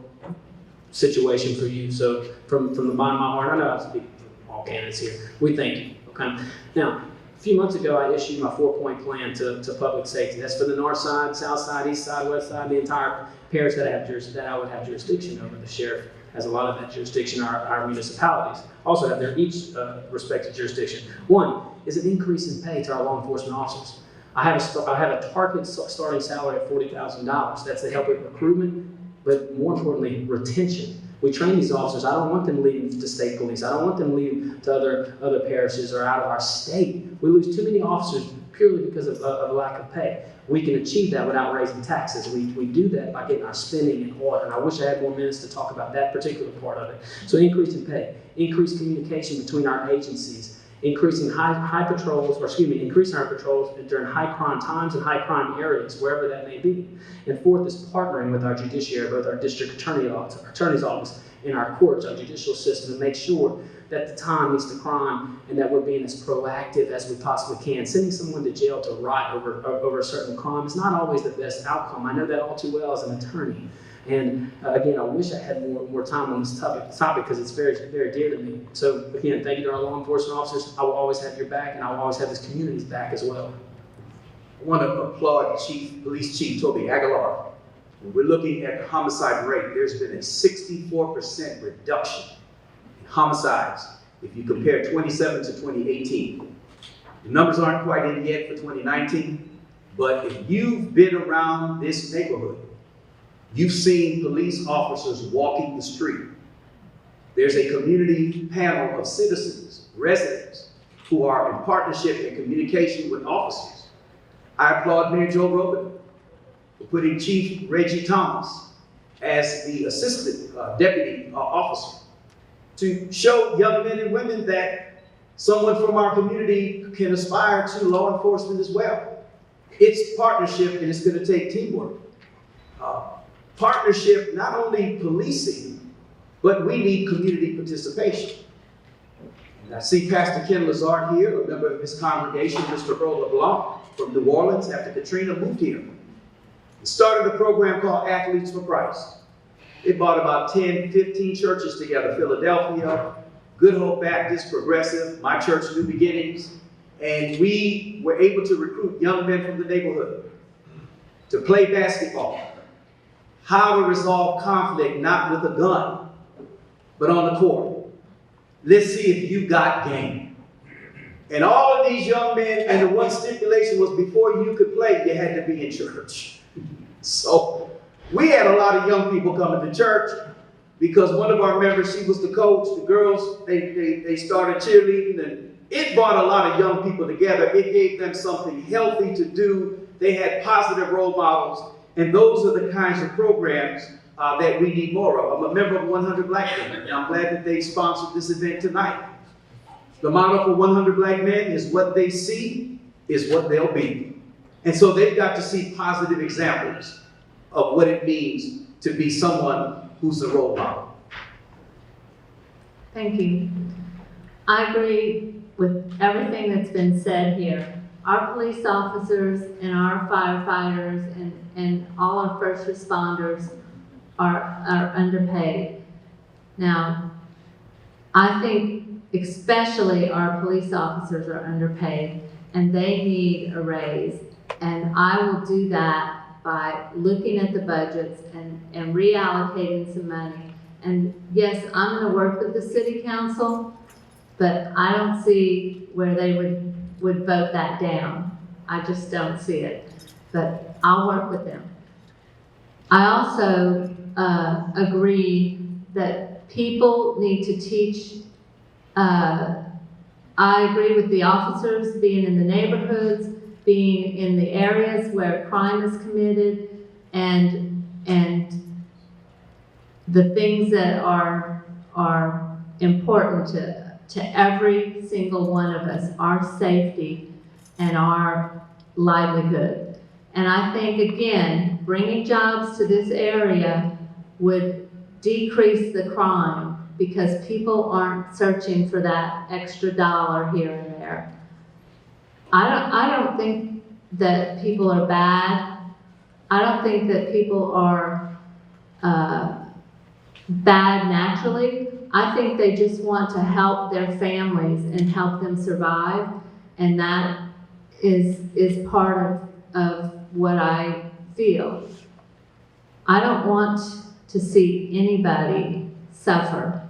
situation for you. So from the bottom of my heart, I know I speak for all candidates here. We thank you. Okay. Now, a few months ago, I issued my 4-point plan to public safety. That's for the north side, south side, east side, west side, the entire parish that I would have jurisdiction over. The sheriff has a lot of that jurisdiction. Our municipalities also have their each respective jurisdiction. One is an increase in pay to our law enforcement officers. I have a target starting salary of $40,000. That's to help with recruitment, but more importantly, retention. We train these officers. I don't want them leaving to state police. I don't want them leaving to other parishes or out of our state. We lose too many officers purely because of lack of pay. We can achieve that without raising taxes. We do that by getting our spending in order. And I wish I had more minutes to talk about that particular part of it. So increase in pay, increased communication between our agencies, increasing increasing our patrols during high crime times and high crime areas, wherever that may be. And fourth is partnering with our judiciary, both our district attorney's office and our courts, our judicial system, to make sure that the time meets the crime and that we're being as proactive as we possibly can. Sending someone to jail to rot over a certain crime is not always the best outcome. I know that all too well as an attorney. And again, I wish I had more time on this topic because it's very, very dear to me. So again, thank you to our law enforcement officers. I will always have your back, and I will always have this community's back as well. I want to applaud Police Chief Toby Aguilar. When we're looking at the homicide rate, there's been a 64% reduction in homicides if you compare 27 to 2018. The numbers aren't quite in yet for 2019, but if you've been around this neighborhood, you've seen police officers walking the street. There's a community panel of citizens, residents, who are in partnership and communication with officers. I applaud Mayor Joe Robin for putting Chief Reggie Thomas as the assistant deputy officer to show young men and women that someone from our community can aspire to law enforcement as well. It's partnership, and it's going to take teamwork. Partnership, not only policing, but we need community participation. And I see Pastor Ken Lazard here, a member of his congregation, Mr. Earl LeBlanc from New Orleans after Katrina moved here. He started a program called Athletes for Christ. It brought about 10, 15 churches together, Philadelphia, Good Hope Baptist, Progressive, my church, New Beginnings, and we were able to recruit young men from the neighborhood to play basketball. How to resolve conflict, not with a gun, but on the court. Let's see if you got game. And all of these young men, and the one stipulation was before you could play, you had to be in church. So we had a lot of young people coming to church because one of our members, she was the coach. The girls, they started cheerleading, and it brought a lot of young people together. It gave them something healthy to do. They had positive role models. And those are the kinds of programs that we need more of. I'm a member of 100 Black Men, and I'm glad that they sponsored this event tonight. The model for 100 Black Men is what they see is what they'll be. And so they've got to see positive examples of what it means to be someone who's a role model. Thank you. I agree with everything that's been said here. Our police officers and our firefighters and all our first responders are underpaid. Now, I think especially our police officers are underpaid and they need a raise. And I will do that by looking at the budgets and reallocating some money. And yes, I'm gonna work with the city council, but I don't see where they would vote that down. I just don't see it, but I'll work with them. I also agree that people need to teach. I agree with the officers being in the neighborhoods, being in the areas where crime is committed, and the things that are important to every single one of us, our safety and our livelihood. And I think, again, bringing jobs to this area would decrease the crime because people aren't searching for that extra dollar here and there. I don't think that people are bad. I don't think that people are bad naturally. I think they just want to help their families and help them survive, and that is part of what I feel. I don't want to see anybody suffer,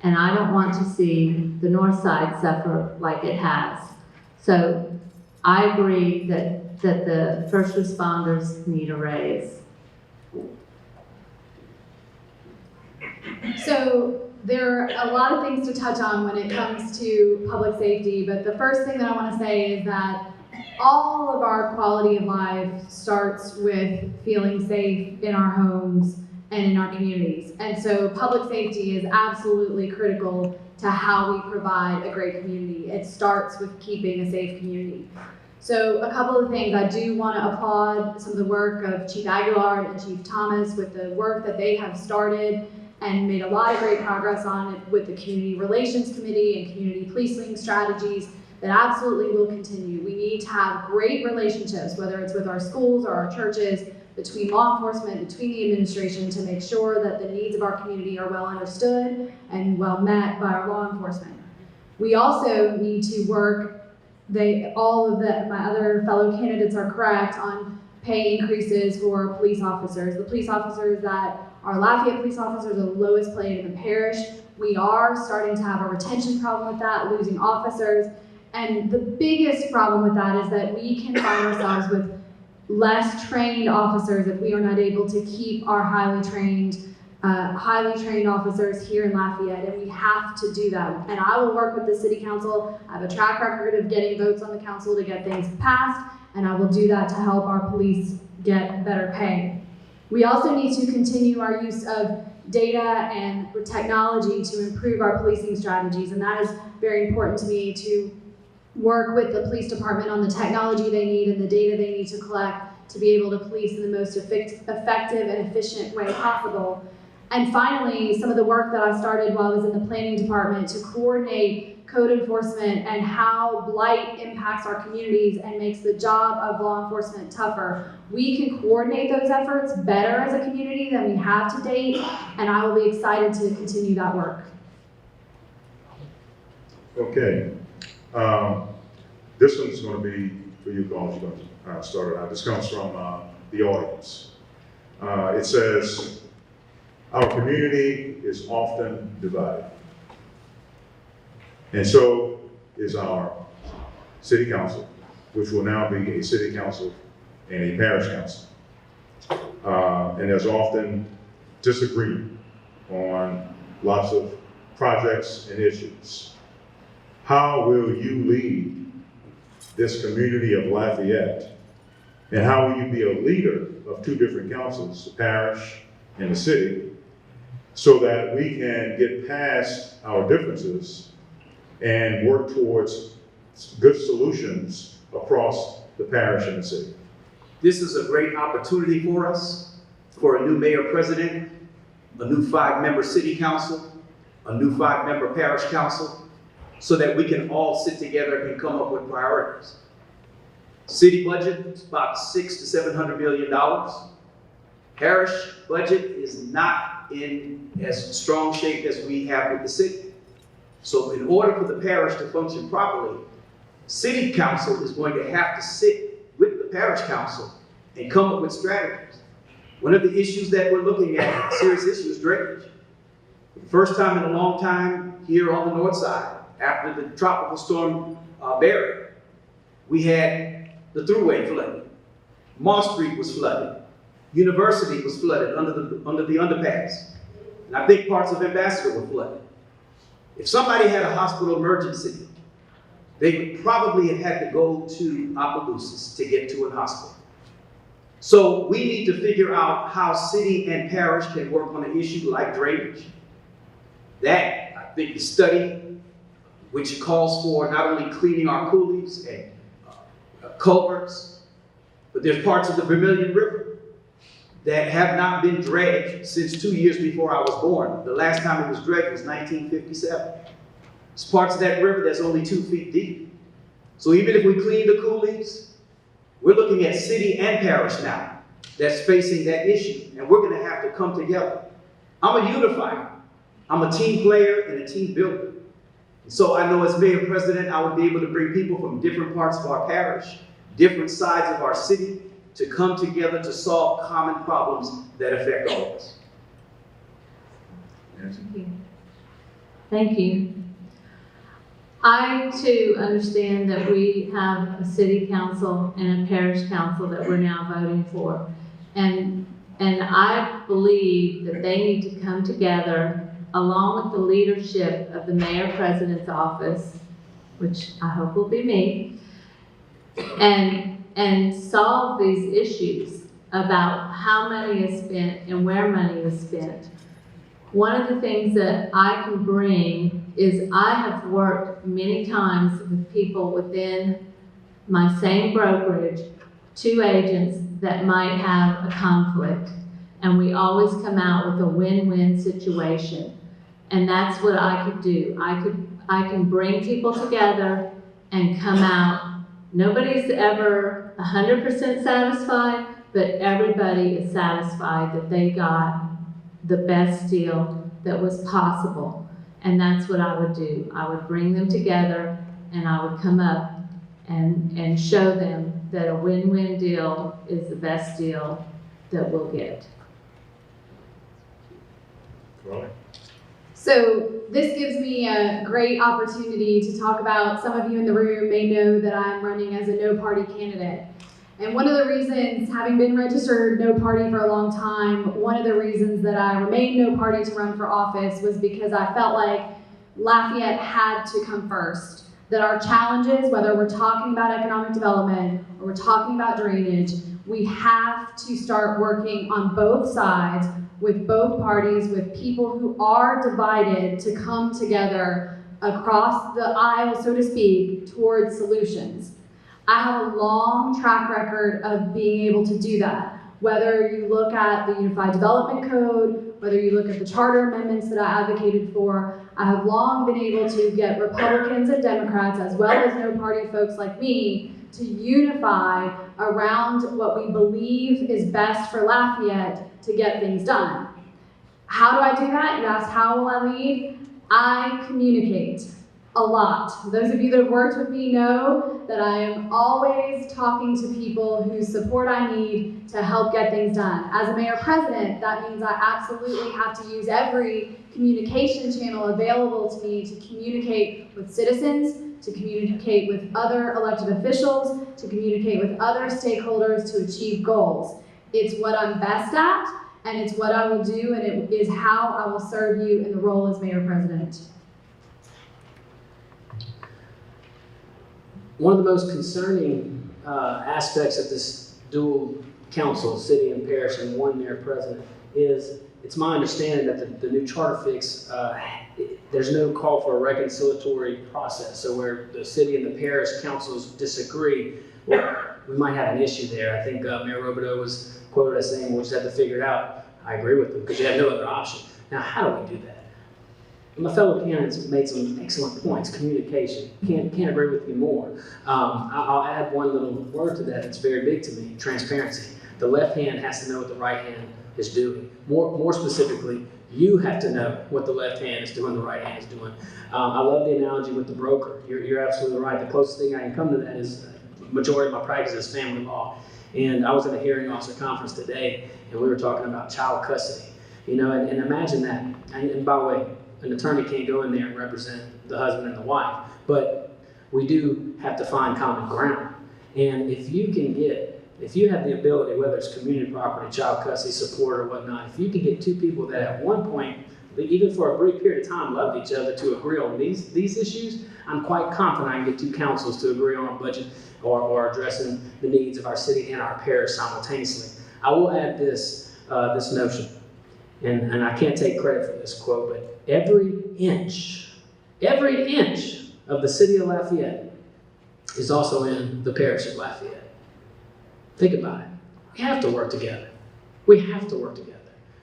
and I don't want to see the North Side suffer like it has. So I agree that the first responders need a raise. So there are a lot of things to touch on when it comes to public safety, but the first thing that I want to say is that all of our quality of life starts with feeling safe in our homes and in our communities. And so public safety is absolutely critical to how we provide a great community. It starts with keeping a safe community. So a couple of things, I do want to applaud some of the work of Chief Aguilar and Chief Thomas with the work that they have started and made a lot of great progress on it with the Community Relations Committee and community policing strategies that absolutely will continue. We need to have great relationships, whether it's with our schools or our churches, between law enforcement, between the administration, to make sure that the needs of our community are well understood and well met by our law enforcement. We also need to work, my other fellow candidates are correct on pay increases for police officers. The police officers that are Lafayette police officers are the lowest paid in the parish. We are starting to have a retention problem with that, losing officers. And the biggest problem with that is that we can find ourselves with less trained officers if we are not able to keep our highly trained officers here in Lafayette, and we have to do that. And I will work with the city council. I have a track record of getting votes on the council to get things passed, and I will do that to help our police get better pay. We also need to continue our use of data and technology to improve our policing strategies, and that is very important to me, to work with the police department on the technology they need and the data they need to collect to be able to police in the most effective and efficient way possible. And finally, some of the work that I started while I was in the planning department to coordinate code enforcement and how blight impacts our communities and makes the job of law enforcement tougher. We can coordinate those efforts better as a community than we have to date, and I will be excited to continue that work. Okay. This one's going to be for you, Paul. You're going to start it out. This comes from the audience. It says, our community is often divided. And so is our city council, which will now be a city council and a parish council. And there's often disagreement on lots of projects and issues. How will you lead this community of Lafayette? And how will you be a leader of two different councils, the parish and the city, so that we can get past our differences and work towards good solutions across the parish and the city? This is a great opportunity for us. for a new mayor president, a new 5-member city council, a new 5-member parish council, so that we can all sit together and come up with priorities. City budget is about $600 to $700 million. Parish budget is not in as strong shape as we have with the city. So in order for the parish to function properly, city council is going to have to sit with the parish council and come up with strategies. One of the issues that we're looking at, serious issue, is drainage. For the first time in a long time here on the north side, after the tropical storm Barry, we had the thruway flooded. Moss Street was flooded. University was flooded under the underpass. And I think parts of Ambassador were flooded. If somebody had a hospital emergency, they would probably have had to go to Opelousas to get to a hospital. So we need to figure out how city and parish can work on an issue like drainage. That, I think, the study, which calls for not only cleaning our coulees and culverts, but there's parts of the Vermilion River that have not been dredged since 2 years before I was born. The last time it was dredged was 1957. There's parts of that river that's only 2 feet deep. So even if we clean the coulees, we're looking at city and parish now that's facing that issue, and we're gonna have to come together. I'm a unifier. I'm a team player and a team builder. So I know as mayor president, I would be able to bring people from different parts of our parish, different sides of our city, to come together to solve common problems that affect all of us. Thank you. I too understand that we have a city council and a parish council that we're now voting for. And I believe that they need to come together along with the leadership of the mayor president's office, which I hope will be me, and solve these issues about how money is spent and where money is spent. One of the things that I can bring is I have worked many times with people within my same brokerage, 2 agents that might have a conflict, and we always come out with a win-win situation. And that's what I could do. I can bring people together and come out. Nobody's ever 100% satisfied, but everybody is satisfied that they got the best deal that was possible. And that's what I would do. I would bring them together and I would come up and show them that a win-win deal is the best deal that we'll get. Right. So this gives me a great opportunity to talk about, some of you in the room may know that I'm running as a no-party candidate. And one of the reasons, having been registered no party for a long time, one of the reasons that I remained no party to run for office was because I felt like Lafayette had to come first. That our challenges, whether we're talking about economic development or we're talking about drainage, we have to start working on both sides with both parties, with people who are divided to come together across the aisle, so to speak, towards solutions. I have a long track record of being able to do that. Whether you look at the Unified Development Code, whether you look at the charter amendments that I advocated for, I have long been able to get Republicans and Democrats, as well as no-party folks like me, to unify around what we believe is best for Lafayette to get things done. How do I do that? You ask, how will I lead? I communicate a lot. Those of you that have worked with me know that I am always talking to people whose support I need to help get things done. As a mayor president, that means I absolutely have to use every communication channel available to me to communicate with citizens, to communicate with other elected officials, to communicate with other stakeholders to achieve goals. It's what I'm best at, and it's what I will do, and it is how I will serve you in the role as mayor president. One of the most concerning aspects of this dual council, city and parish, and one mayor president, is it's my understanding that the new charter fix, there's no call for a reconciliatory process. So where the city and the parish councils disagree, well, we might have an issue there. I think Mayor Robideau was quoted as saying, we'll just have to figure it out. I agree with them, because you have no other option. Now, how do we do that? My fellow candidates made some excellent points. Communication. Can't agree with you more. I'll add one little word to that that's very big to me: transparency. The left hand has to know what the right hand is doing. More specifically, you have to know what the left hand is doing, the right hand is doing. I love the analogy with the broker. You're absolutely right. The closest thing I can come to that is the majority of my practice is family law. And I was at a hearing officer conference today, and we were talking about child custody. And imagine that. And by the way, an attorney can't go in there and represent the husband and the wife, but we do have to find common ground. And if you have the ability, whether it's community property, child custody, support, or whatnot, if you can get two people that at one point, even for a brief period of time, loved each other to agree on these issues, I'm quite confident I can get two councils to agree on a budget or addressing the needs of our city and our parish simultaneously. I will add this notion, and I can't take credit for this quote, but every inch of the city of Lafayette is also in the parish of Lafayette. Think about it. We have to work together.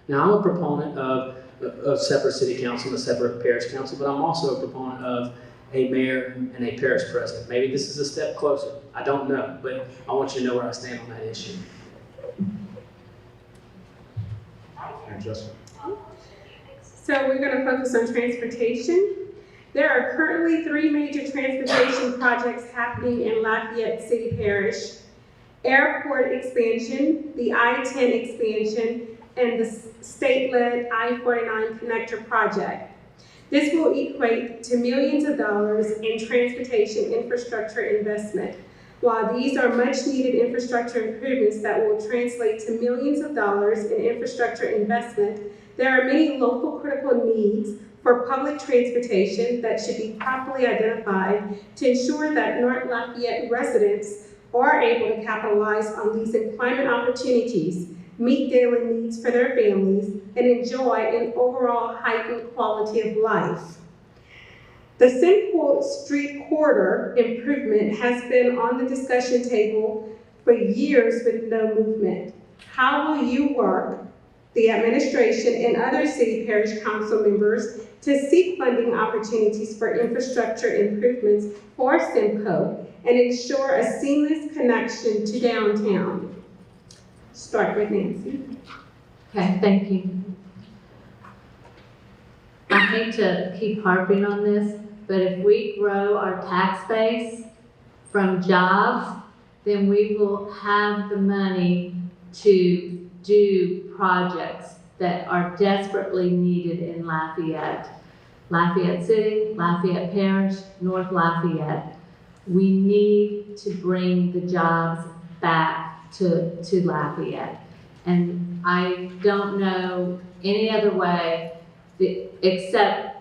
Now, I'm a proponent of a separate city council and a separate parish council, but I'm also a proponent of a mayor and a parish president. Maybe this is a step closer. I don't know, but I want you to know where I stand on that issue. Justin. So we're going to focus on transportation. There are currently 3 major transportation projects happening in Lafayette City Parish: airport expansion, the I-10 expansion, and the state-led I-49 connector project. This will equate to millions of dollars in transportation infrastructure investment. While these are much-needed infrastructure improvements that will translate to millions of dollars in infrastructure investment, there are many local critical needs for public transportation that should be properly identified to ensure that North Lafayette residents are able to capitalize on these employment opportunities, meet daily needs for their families, and enjoy an overall heightened quality of life. The Simcoe Street corridor improvement has been on the discussion table for years with no movement. How will you work, the administration and other city parish council members, to seek funding opportunities for infrastructure improvements for Simcoe and ensure a seamless connection to downtown? Start with Nancy. Okay, thank you. I hate to keep harping on this, but if we grow our tax base from jobs, then we will have the money to do projects that are desperately needed in Lafayette. Lafayette City, Lafayette Parish, North Lafayette. We need to bring the jobs back to Lafayette. And I don't know any other way except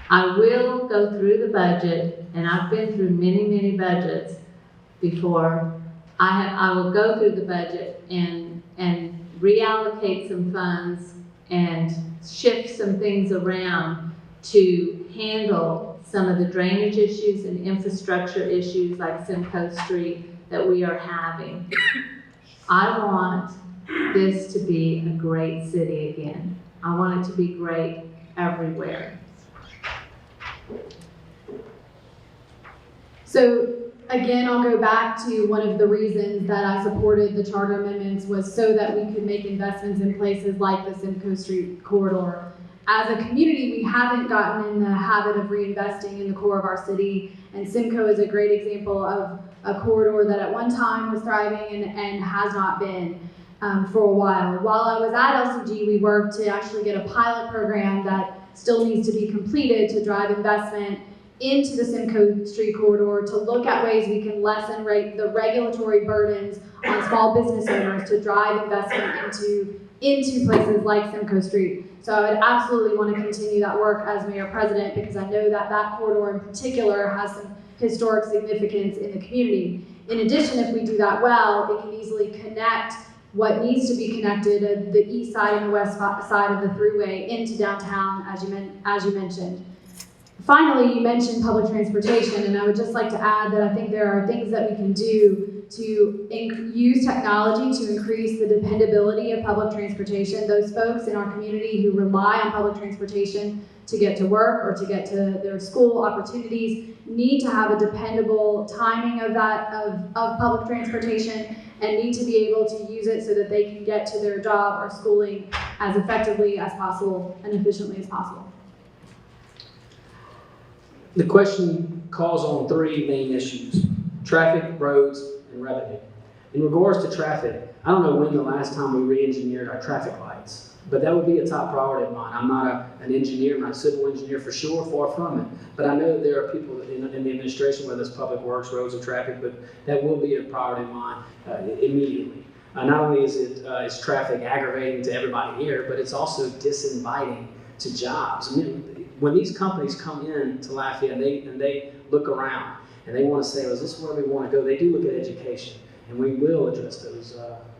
I will go through the budget, and I've been through many, many budgets before. I will go through the budget and reallocate some funds and shift some things around to handle some of the drainage issues and infrastructure issues like Simcoe Street that we are having. I want this to be a great city again. I want it to be great everywhere. So again, I'll go back to one of the reasons that I supported the charter amendments was so that we could make investments in places like the Simcoe Street corridor. As a community, we haven't gotten in the habit of reinvesting in the core of our city, and Simcoe is a great example of a corridor that at one time was thriving and has not been for a while. While I was at LCG, we worked to actually get a pilot program that still needs to be completed to drive investment into the Simcoe Street corridor to look at ways we can lessen the regulatory burdens on small business owners to drive investment into places like Simcoe Street. So I would absolutely want to continue that work as mayor president because I know that that corridor in particular has some historic significance in the community. In addition, if we do that well, it can easily connect what needs to be connected, the east side and the west side of the thruway into downtown, as you mentioned. Finally, you mentioned public transportation, and I would just like to add that I think there are things that we can do use technology to increase the dependability of public transportation. Those folks in our community who rely on public transportation to get to work or to get to their school opportunities need to have a dependable timing of public transportation and need to be able to use it so that they can get to their job or schooling as effectively as possible and efficiently as possible. The question calls on three main issues: traffic, roads, and revenue. In regards to traffic, I don't know when the last time we re-engineered our traffic lights, but that would be a top priority of mine. I'm not an engineer, I'm not a civil engineer for sure, far from it. But I know that there are people in the administration, whether it's public works, roads, or traffic, but that will be a priority of mine immediately. Not only is traffic aggravating to everybody here, but it's also disinviting to jobs. I mean, when these companies come in to Lafayette and they look around and they want to say, oh, is this where we want to go? They do look at education, and we will address those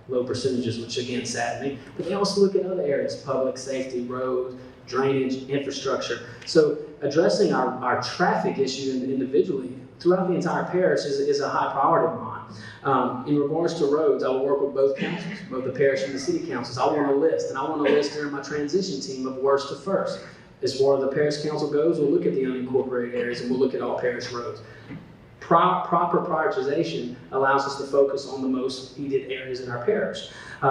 low percentages, which again sadden me. But they also look at other areas: public safety, roads, drainage, infrastructure. So addressing our traffic issue individually throughout the entire parish is a high priority of mine. In regards to roads, I will work with both councils, both the parish and the city councils. I want a list, and I want a list during my transition team of worst to first. As far as the parish council goes, we'll look at the unincorporated areas and we'll look at all parish roads. Proper prioritization allows us to focus on the most needed areas in our parish.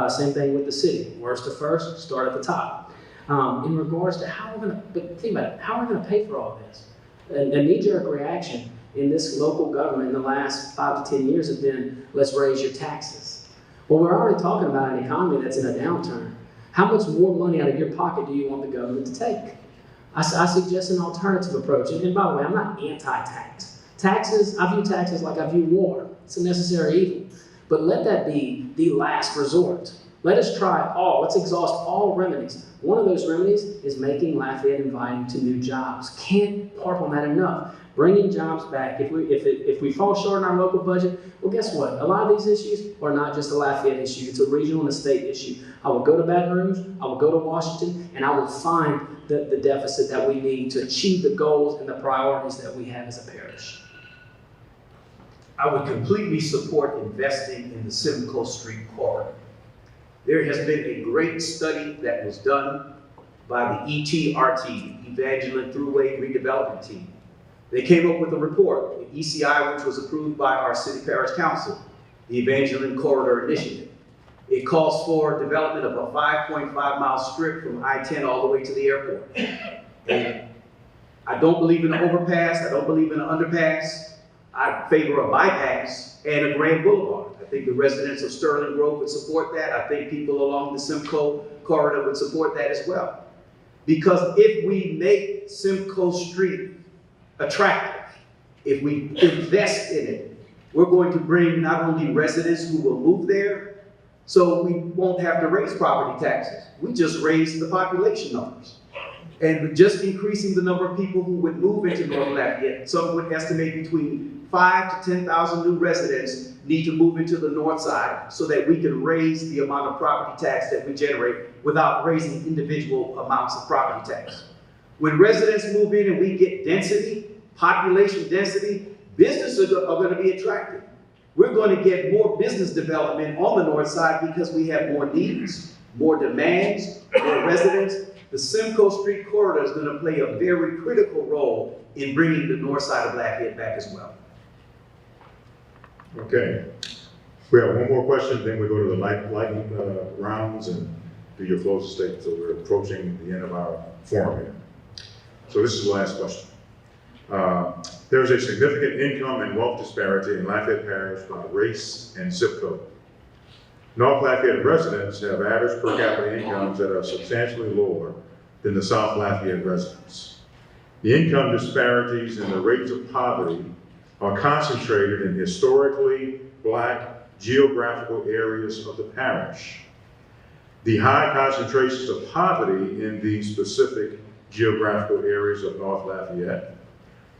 Same thing with the city. Worst to first, start at the top. In regards to how we're going to, think about it, how we're going to pay for all this. A knee-jerk reaction in this local government in the last 5 to 10 years has been, let's raise your taxes. Well, we're already talking about an economy that's in a downturn. How much more money out of your pocket do you want the government to take? I suggest an alternative approach. And by the way, I'm not anti-tax. Taxes, I view taxes like I view war. It's a necessary evil. But let that be the last resort. Let us try all, let's exhaust all remedies. One of those remedies is making Lafayette inviting to new jobs. Can't harp on that enough. Bringing jobs back. If we fall short in our local budget, well, guess what? A lot of these issues are not just a Lafayette issue. It's a regional and a state issue. I will go to Baton Rouge, I will go to Washington, and I will find the deficit that we need to achieve the goals and the priorities that we have as a parish. I would completely support investing in the Simcoe Street corridor. There has been a great study that was done by the ETRT, Evangeline Thruway Redevelopment Team. They came up with a report, the ECI, which was approved by our City Parish Council, the Evangeline Corridor Initiative. It calls for development of a 5.5-mile strip from I-10 all the way to the airport. And I don't believe in an overpass, I don't believe in an underpass. I favor a bypass and a grand boulevard. I think the residents of Sterling Grove would support that. I think people along the Simcoe corridor would support that as well. Because if we make Simcoe Street attractive, if we invest in it, we're going to bring not only residents who will move there, so we won't have to raise property taxes. We just raise the population numbers. And just increasing the number of people who would move into North Lafayette, some would estimate between 5,000 to 10,000 new residents need to move into the north side so that we can raise the amount of property tax that we generate without raising individual amounts of property tax. When residents move in and we get density, population density, businesses are going to be attracted. We're going to get more business development on the north side because we have more needs, more demands, more residents. The Simcoe Street corridor is going to play a very critical role in bringing the north side of Lafayette back as well. Okay. We have one more question, then we go to the lightning rounds and do your closing statement. So we're approaching the end of our forum here. So this is the last question. There is a significant income and wealth disparity in Lafayette Parish by race and zip code. North Lafayette residents have average per capita incomes that are substantially lower than the South Lafayette residents. The income disparities and the rates of poverty are concentrated in historically Black geographical areas of the parish. The high concentrations of poverty in these specific geographical areas of North Lafayette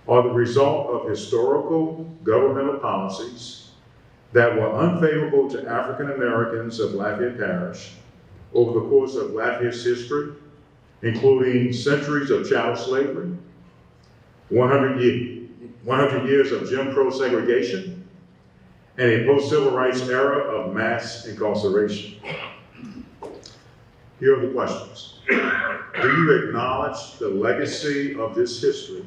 are the result of historical governmental policies that were unfavorable to African Americans of Lafayette Parish over the course of Lafayette's history, including centuries of chattel slavery, 100 years of Jim Crow segregation, and a post-civil rights era of mass incarceration. Here are the questions. Do you acknowledge the legacy of this history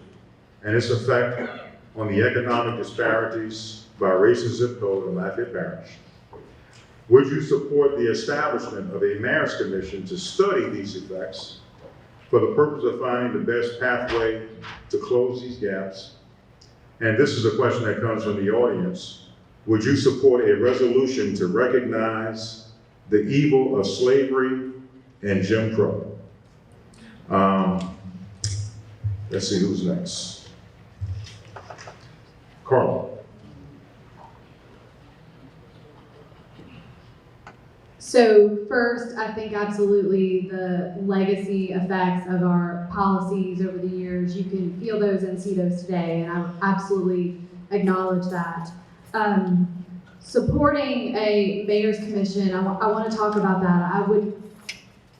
and its effect on the economic disparities by race and zip code in Lafayette Parish? Would you support the establishment of a mayor's commission to study these effects for the purpose of finding the best pathway to close these gaps? And this is a question that comes from the audience. Would you support a resolution to recognize the evil of slavery and Jim Crow? Let's see who's next. Carla. So first, I think absolutely the legacy effects of our policies over the years, you can feel those and see those today, and I absolutely acknowledge that. Supporting a mayor's commission, I want to talk about that. I would,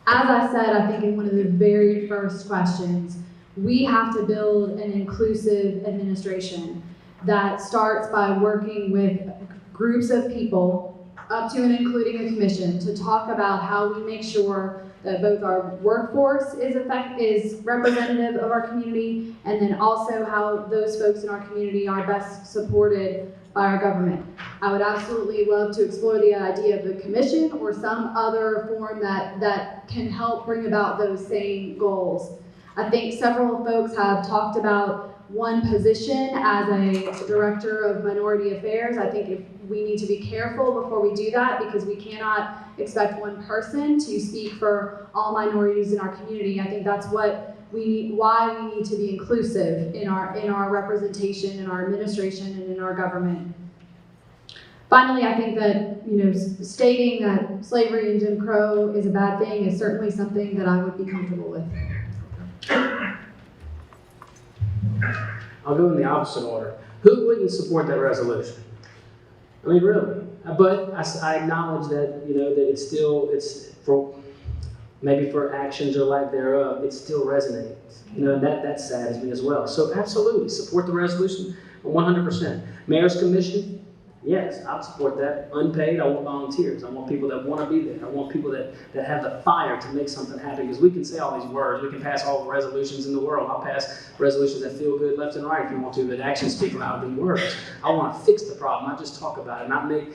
as I said, I think in one of the very first questions, we have to build an inclusive administration that starts by working with groups of people up to and including a commission to talk about how we make sure that both our workforce is representative of our community, and then also how those folks in our community are best supported by our government. I would absolutely love to explore the idea of the commission or some other form that can help bring about those same goals. I think several folks have talked about one position as a director of minority affairs. I think we need to be careful before we do that, because we cannot expect one person to speak for all minorities in our community. I think that's why we need to be inclusive in our representation, in our administration, and in our government. Finally, I think that, stating that slavery and Jim Crow is a bad thing is certainly something that I would be comfortable with. I'll go in the opposite order. Who wouldn't support that resolution? I mean, really. But I acknowledge that, that it's for, maybe for actions or lack thereof, it still resonates. That saddens me as well. So absolutely, support the resolution 100%. Mayor's Commission, yes, I'll support that. Unpaid, I want volunteers. I want people that want to be there. I want people that have the fire to make something happen, because we can say all these words. We can pass all the resolutions in the world. I'll pass resolutions that feel good left and right if you want to, but actions speak louder than words. I want to fix the problem, not just talk about it, not make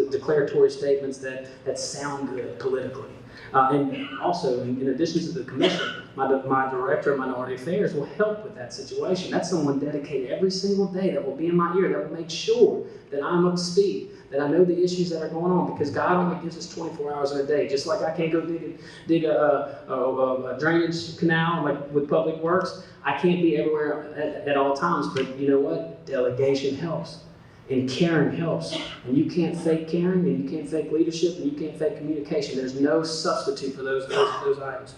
declaratory statements that sound good politically. And also, in addition to the commission, my director of minority affairs will help with that situation. That's someone dedicated every single day that will be in my ear, that will make sure that I'm up to speed, that I know the issues that are going on, because God only gives us 24 hours in a day. Just like I can't go dig a drainage canal like with Public Works, I can't be everywhere at all times. But you know what? Delegation helps. And caring helps. And you can't fake caring, and you can't fake leadership, and you can't fake communication. There's no substitute for those items.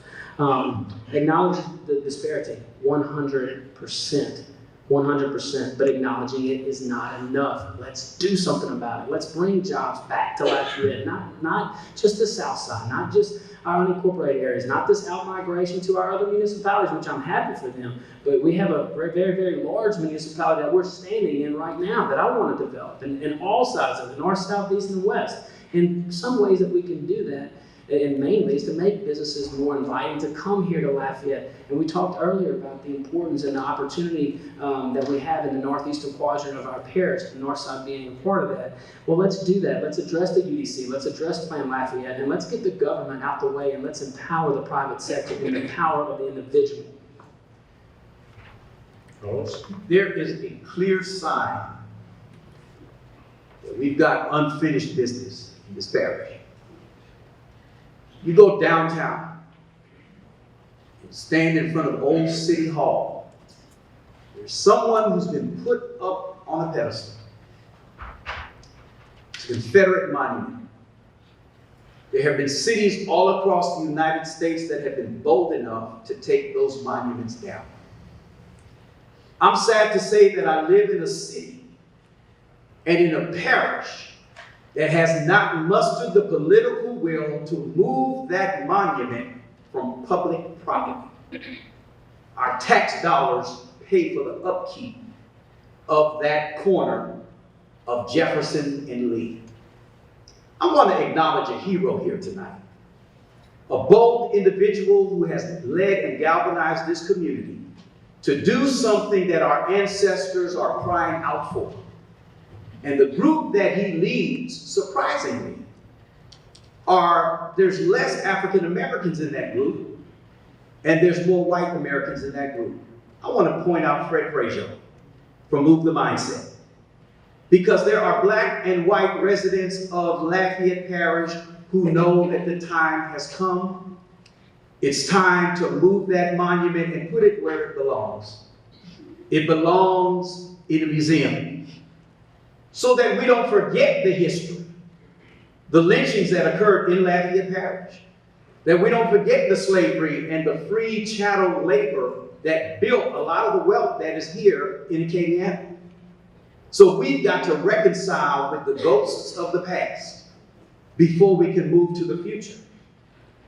Acknowledge the disparity, 100%. 100%, but acknowledging it is not enough. Let's do something about it. Let's bring jobs back to Lafayette, not just the South Side, not just our unincorporated areas, not this out-migration to our other municipalities, which I'm happy for them, but we have a very, very, very large municipality that we're standing in right now that I want to develop, and all sides of it, north, south, east, and west. And some ways that we can do that, and mainly, is to make businesses more inviting to come here to Lafayette. And we talked earlier about the importance and the opportunity that we have in the northeastern quadrant of our parish, the north side being a part of that. Well, let's do that. Let's address the UDC. Let's address Plan Lafayette. And let's get the government out the way, and let's empower the private sector and the power of the individual. There is a clear sign that we've got unfinished business in this parish. You go downtown, and stand in front of Old City Hall. There's someone who's been put up on a pedestal. It's a Confederate monument. There have been cities all across the United States that have been bold enough to take those monuments down. I'm sad to say that I live in a city and in a parish that has not mustered the political will to move that monument from public property. Our tax dollars pay for the upkeep of that corner of Jefferson and Lee. I want to acknowledge a hero here tonight. A bold individual who has led and galvanized this community to do something that our ancestors are crying out for. And the group that he leads, surprisingly, there's less African Americans in that group, and there's more white Americans in that group. I want to point out Fred Frazier from Move the Mindset. Because there are black and white residents of Lafayette Parish who know that the time has come. It's time to move that monument and put it where it belongs. It belongs in a museum. So that we don't forget the history, the lynchings that occurred in Lafayette Parish, that we don't forget the slavery and the free chattel labor that built a lot of the wealth that is here in Acadiana. So we've got to reconcile with the ghosts of the past before we can move to the future.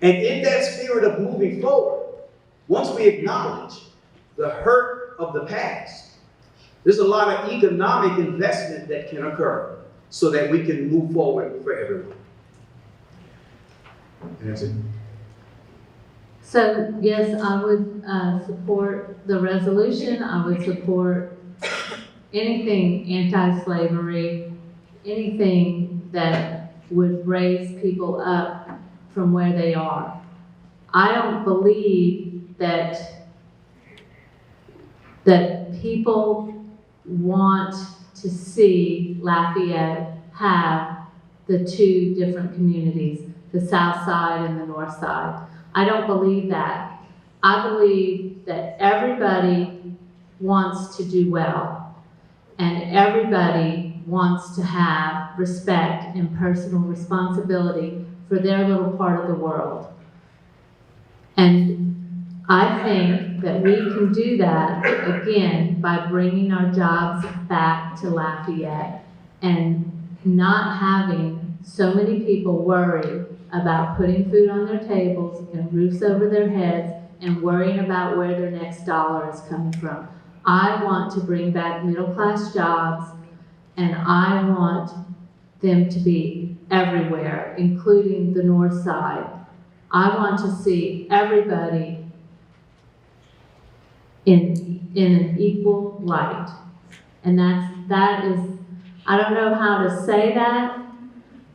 And in that spirit of moving forward, once we acknowledge the hurt of the past, there's a lot of economic investment that can occur so that we can move forward for everyone. Nancy? So yes, I would support the resolution. I would support anything anti-slavery, anything that would raise people up from where they are. I don't believe that people want to see Lafayette have the two different communities, the south side and the north side. I don't believe that. I believe that everybody wants to do well, and everybody wants to have respect and personal responsibility for their little part of the world. And I think that we can do that, again, by bringing our jobs back to Lafayette and not having so many people worry about putting food on their tables and roofs over their heads and worrying about where their next dollar is coming from. I want to bring back middle-class jobs, and I want them to be everywhere, including the north side. I want to see everybody in an equal light. And that is, I don't know how to say that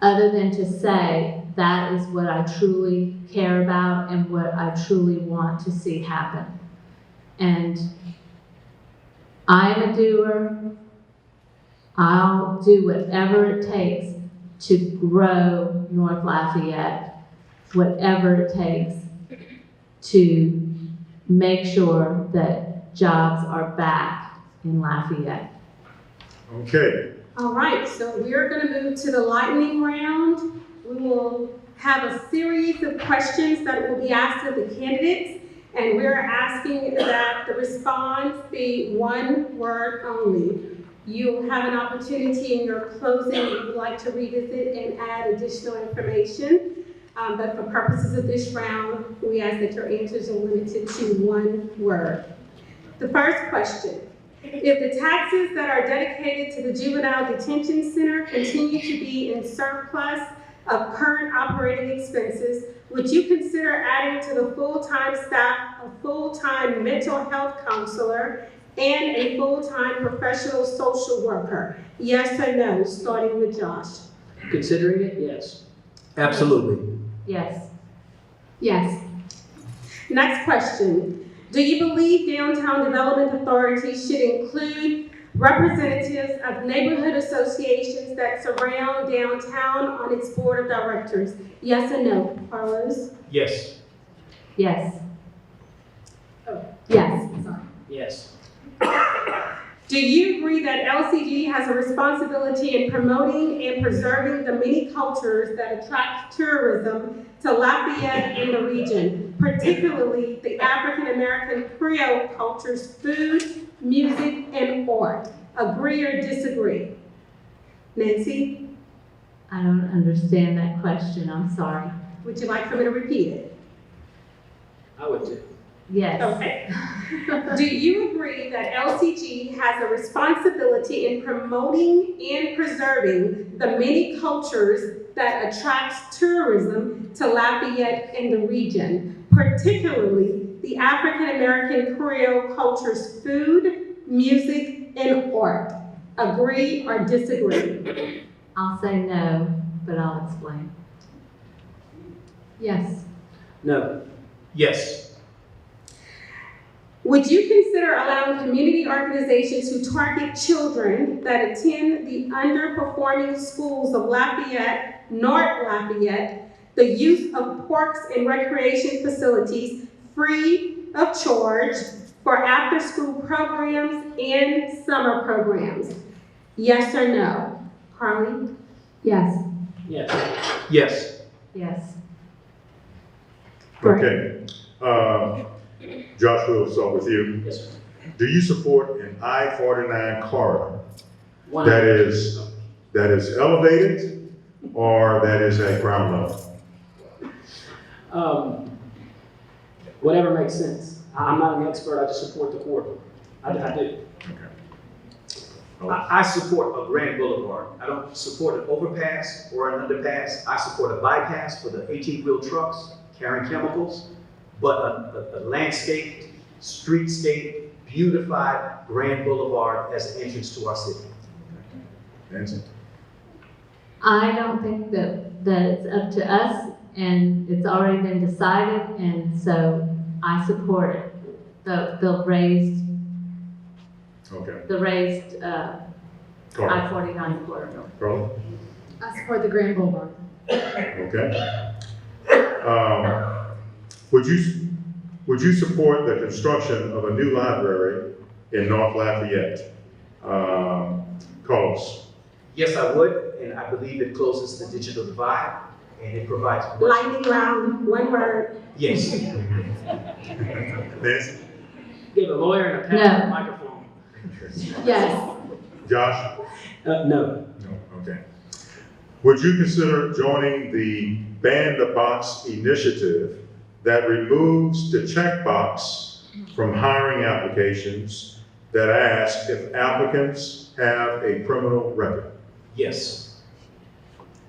other than to say that is what I truly care about and what I truly want to see happen. And I am a doer. I'll do whatever it takes to grow North Lafayette, whatever it takes to make sure that jobs are back in Lafayette. Okay. All right, so we're going to move to the lightning round. We will have a series of questions that will be asked of the candidates, and we're asking that the response be one word only. You'll have an opportunity in your closing if you'd like to revisit and add additional information. But for purposes of this round, we ask that your answers are limited to one word. The first question: if the taxes that are dedicated to the Juvenile Detention Center continue to be in surplus of current operating expenses, would you consider adding to the full-time staff a full-time mental health counselor and a full-time professional social worker? Yes or no, starting with Josh. Considering it, yes. Absolutely. Yes. Yes. Next question: do you believe Downtown Development Authority should include representatives of neighborhood associations that surround downtown on its board of directors? Yes or no, Carlos? Yes. Yes. Oh. Yes. Yes. Do you agree that LCD has a responsibility in promoting and preserving the many cultures that attract tourism to Lafayette and the region, particularly the African American Creole culture's food, music, and art? Agree or disagree? Nancy, I don't understand that question, I'm sorry. would you like for me to repeat it? I would do. Yes. Okay. Do you agree that LCG has a responsibility in promoting and preserving the many cultures that attracts tourism to Lafayette and the region, particularly the African American Creole culture's food, music, and art? Agree or disagree? I'll say no, but I'll explain. Yes. No. Yes. Would you consider allowing community organizations who target children that attend the underperforming schools of Lafayette, North Lafayette, the use of parks and recreation facilities free of charge for after-school programs and summer programs? Yes or no? Carly? Yes. Yes. Yes. Yes. Okay. Joshua, we'll start with you. Yes, sir. Do you support an I-49 corridor One that is elevated or that is at ground level? Whatever makes sense. I'm not an expert, I just support the corridor. I do. I support a grand boulevard. I don't support an overpass or an underpass. I support a bypass for the 18-wheel trucks carrying chemicals, but a landscaped, streetscape, beautified grand boulevard as an entrance to our city. Nancy? I don't think that it's up to us, and it's already been decided, and so I support it. The raised Okay. Carl? I-49 corridor. Carl? I support the Grand Boulevard. Okay. Would you support the construction of a new library in North Lafayette? Carlos? Yes, I would, and I believe it closes the digital divide, and it provides much. Lightning round, one word. Yes. Nancy? Give a lawyer and a pastor a microphone. Yes. Josh? No. No, okay. Would you consider joining the Ban the Box initiative that removes the checkbox from hiring applications that ask if applicants have a criminal record? Yes.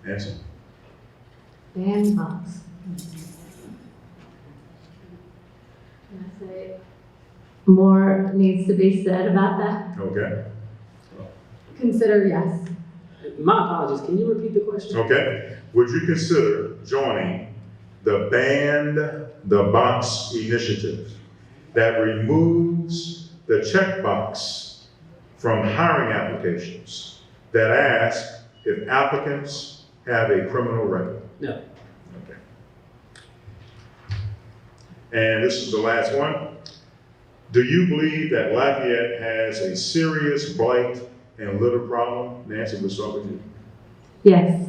Nancy? Bandbox. Can I say more needs to be said about that? Okay. Consider yes. My apologies, can you repeat the question? Okay. Would you consider joining the Ban the Box initiative that removes the checkbox from hiring applications that ask if applicants have a criminal record? No. Okay. And this is the last one. Do you believe that Lafayette has a serious blight and litter problem? Nancy, we'll start with you. Yes.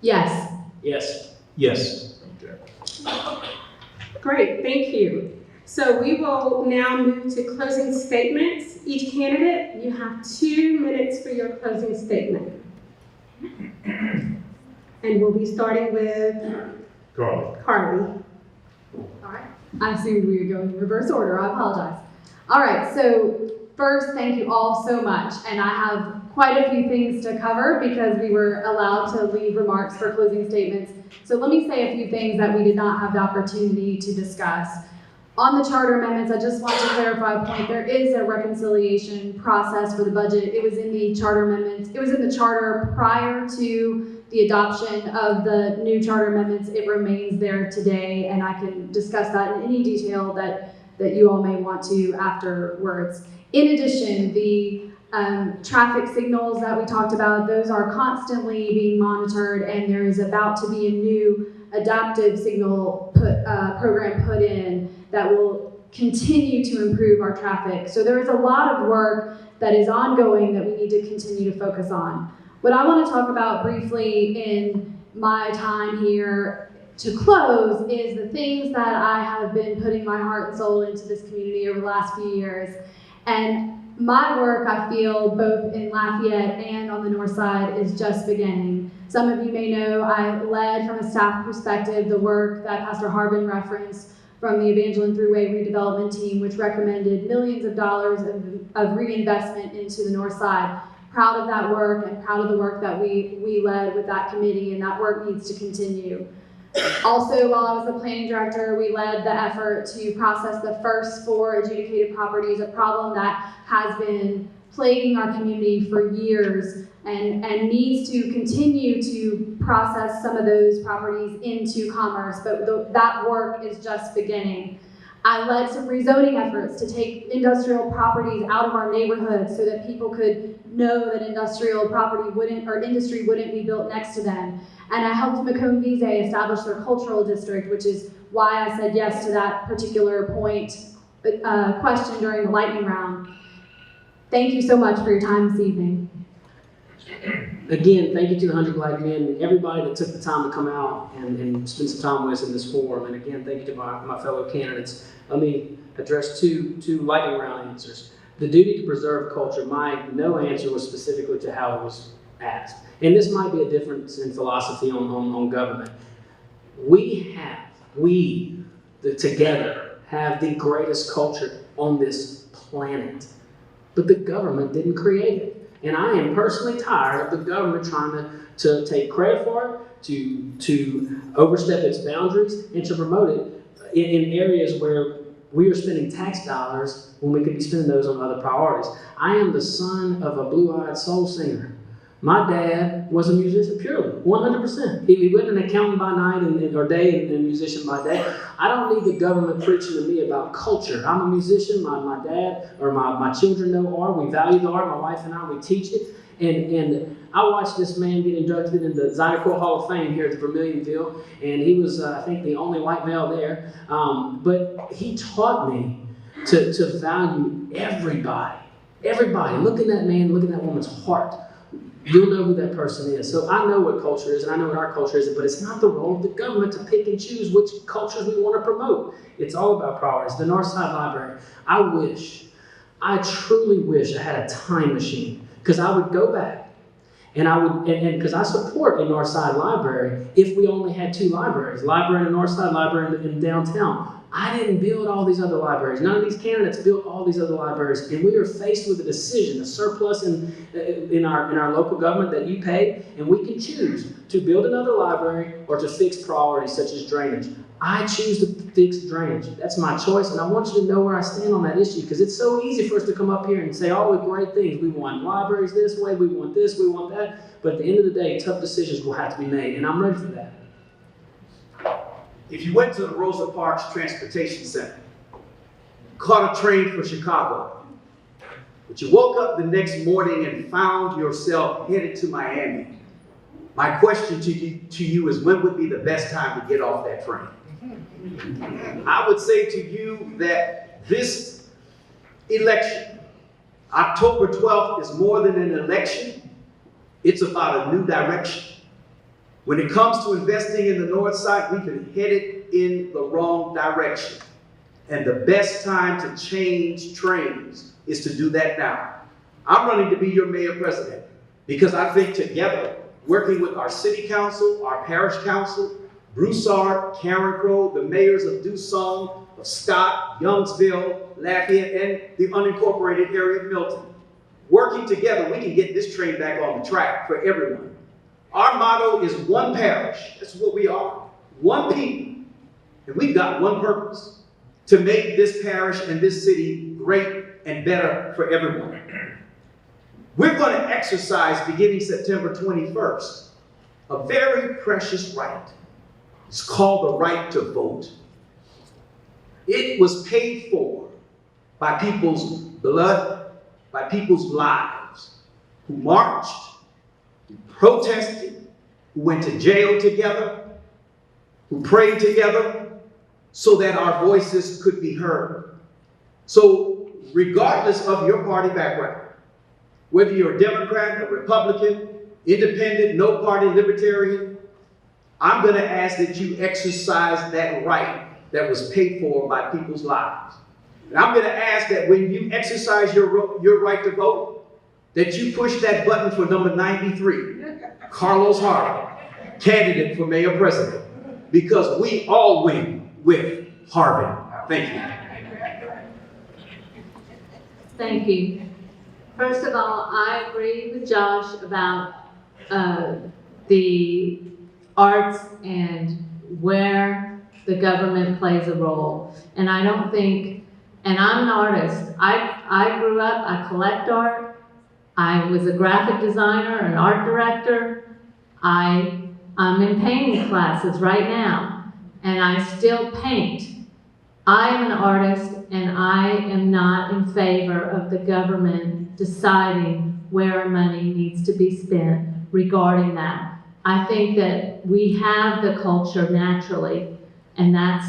Yes. Yes. Yes. Okay. Great, thank you. So we will now move to closing statements. Each candidate, you have 2 minutes for your closing statement. And we'll be starting with Carly. Carly. All right. I assumed we would go in reverse order. I apologize. All right. So first, thank you all so much. And I have quite a few things to cover because we were allowed to leave remarks for closing statements. So let me say a few things that we did not have the opportunity to discuss. On the charter amendments, I just want to clarify a point. There is a reconciliation process for the budget. It was in the charter amendments. It was in the charter prior to the adoption of the new charter amendments. It remains there today, and I can discuss that in any detail that you all may want to afterwards. In addition, the traffic signals that we talked about, those are constantly being monitored, and there is about to be a new adaptive signal program put in that will continue to improve our traffic. So there is a lot of work that is ongoing that we need to continue to focus on. What I want to talk about briefly in my time here to close is the things that I have been putting my heart and soul into this community over the last few years. And my work, I feel, both in Lafayette and on the north side is just beginning. Some of you may know I led from a staff perspective the work that Pastor Harbin referenced from the Evangeline Thruway redevelopment team, which recommended millions of dollars of reinvestment into the north side. Proud of that work and proud of the work that we led with that committee, and that work needs to continue. Also, while I was the planning director, we led the effort to process the first 4 adjudicated properties, a problem that has been plaguing our community for years and needs to continue to process some of those properties into commerce, but that work is just beginning. I led some rezoning efforts to take industrial properties out of our neighborhoods so that people could know that industrial property industry wouldn't be built next to them. And I helped Macomb Vise establish their cultural district, which is why I said yes to that particular question during the lightning round. Thank you so much for your time this evening. Again, thank you to the 100 Black Men and everybody that took the time to come out and spend some time with us in this forum. And again, thank you to my fellow candidates. Let me address two lightning round answers. The duty to preserve culture, my no answer was specifically to how it was asked. And this might be a difference in philosophy on government. We together have the greatest culture on this planet, but the government didn't create it. And I am personally tired of the government trying to take credit for it, to overstep its boundaries, and to promote it in areas where we are spending tax dollars when we could be spending those on other priorities. I am the son of a blue-eyed soul singer. My dad was a musician, purely, 100%. He wasn't an accountant by night or day and a musician by day. I don't need the government preaching to me about culture. I'm a musician. My dad or my children know art. We value the art. My wife and I, we teach it. And I watched this man get inducted into the Zydeco Hall of Fame here at the Vermilionville, and he was, I think, the only white male there. But he taught me to value everybody. Everybody. Look at that man, look at that woman's heart. You'll know who that person is. So I know what culture is, and I know what our culture is, but it's not the role of the government to pick and choose which cultures we want to promote. It's all about priorities. The Northside Library, I truly wish I had a time machine, because I would go back and because I support a Northside Library if we only had 2 libraries, library in the Northside, library in downtown. I didn't build all these other libraries. None of these candidates built all these other libraries, and we are faced with a decision, a surplus in our local government that you pay, and we can choose to build another library or to fix priorities such as drainage. I choose to fix drainage. That's my choice, and I want you to know where I stand on that issue, because it's so easy for us to come up here and say all the great things. We want libraries this way, we want this, we want that, but at the end of the day, tough decisions will have to be made, and I'm ready for that. If you went to the Rosa Parks Transportation Center, caught a train for Chicago, but you woke up the next morning and found yourself headed to Miami, my question to you is, when would be the best time to get off that train? I would say to you that this election, October 12th, is more than an election. It's about a new direction. When it comes to investing in the North Side, we've been headed in the wrong direction. And the best time to change trains is to do that now. I'm running to be your mayor president because I think together, working with our city council, our parish council, Broussard, Karen Crow, the mayors of Dusong, of Scott, Youngsville, Lafayette, and the unincorporated area of Milton. Working together, we can get this train back on the track for everyone. Our motto is one parish. That's what we are. One people. And we've got one purpose: to make this parish and this city great and better for everyone. We're going to exercise, beginning September 21st, a very precious right. It's called the right to vote. It was paid for by people's blood, by people's lives, who marched, who protested, who went to jail together, who prayed together, so that our voices could be heard. So regardless of your party background, whether you're a Democrat, a Republican, independent, no party, libertarian, I'm going to ask that you exercise that right that was paid for by people's lives. And I'm going to ask that when you exercise your right to vote, that you push that button for number 93, Carlos Harvey, candidate for mayor president, because we all win with Harvey. Thank you. Thank you. First of all, I agree with Josh about the arts and where the government plays a role. And I don't think, and I'm an artist. I grew up, I collect art. I was a graphic designer, an art director. I'm in painting classes right now, and I still paint. I am an artist, and I am not in favor of the government deciding where our money needs to be spent regarding that. I think that we have the culture naturally, and that's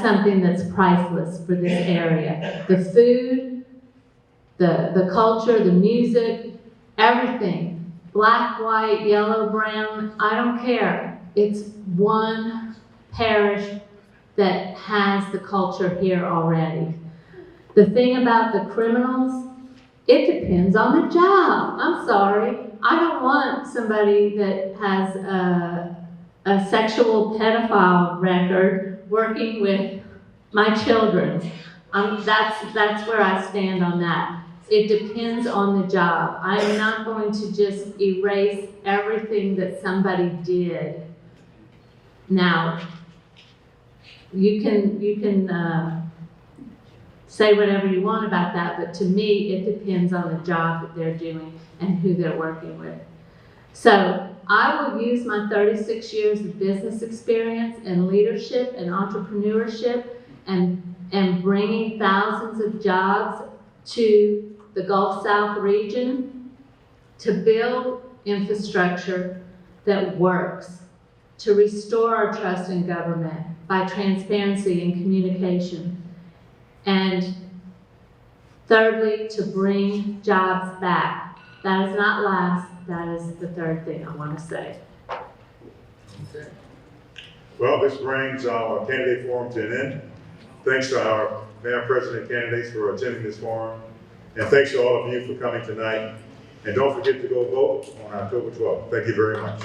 something that's priceless for this area. The food, the culture, the music, everything. Black, white, yellow, brown, I don't care. It's one parish that has the culture here already. The thing about the criminals, it depends on the job. I'm sorry. I don't want somebody that has a sexual pedophile record working with my children. That's where I stand on that. It depends on the job. I'm not going to just erase everything that somebody did. Now, you can say whatever you want about that, but to me, it depends on the job that they're doing and who they're working with. So I will use my 36 years of business experience and leadership and entrepreneurship and bringing thousands of jobs to the Gulf South region to build infrastructure that works, to restore our trust in government by transparency and communication. And thirdly, to bring jobs back. That is not last, that is the third thing I want to say. Well, this brings our candidate forum to an end. Thanks to our Mayor President candidates for attending this forum. And thanks to all of you for coming tonight. And don't forget to go vote on October 12th. Thank you very much.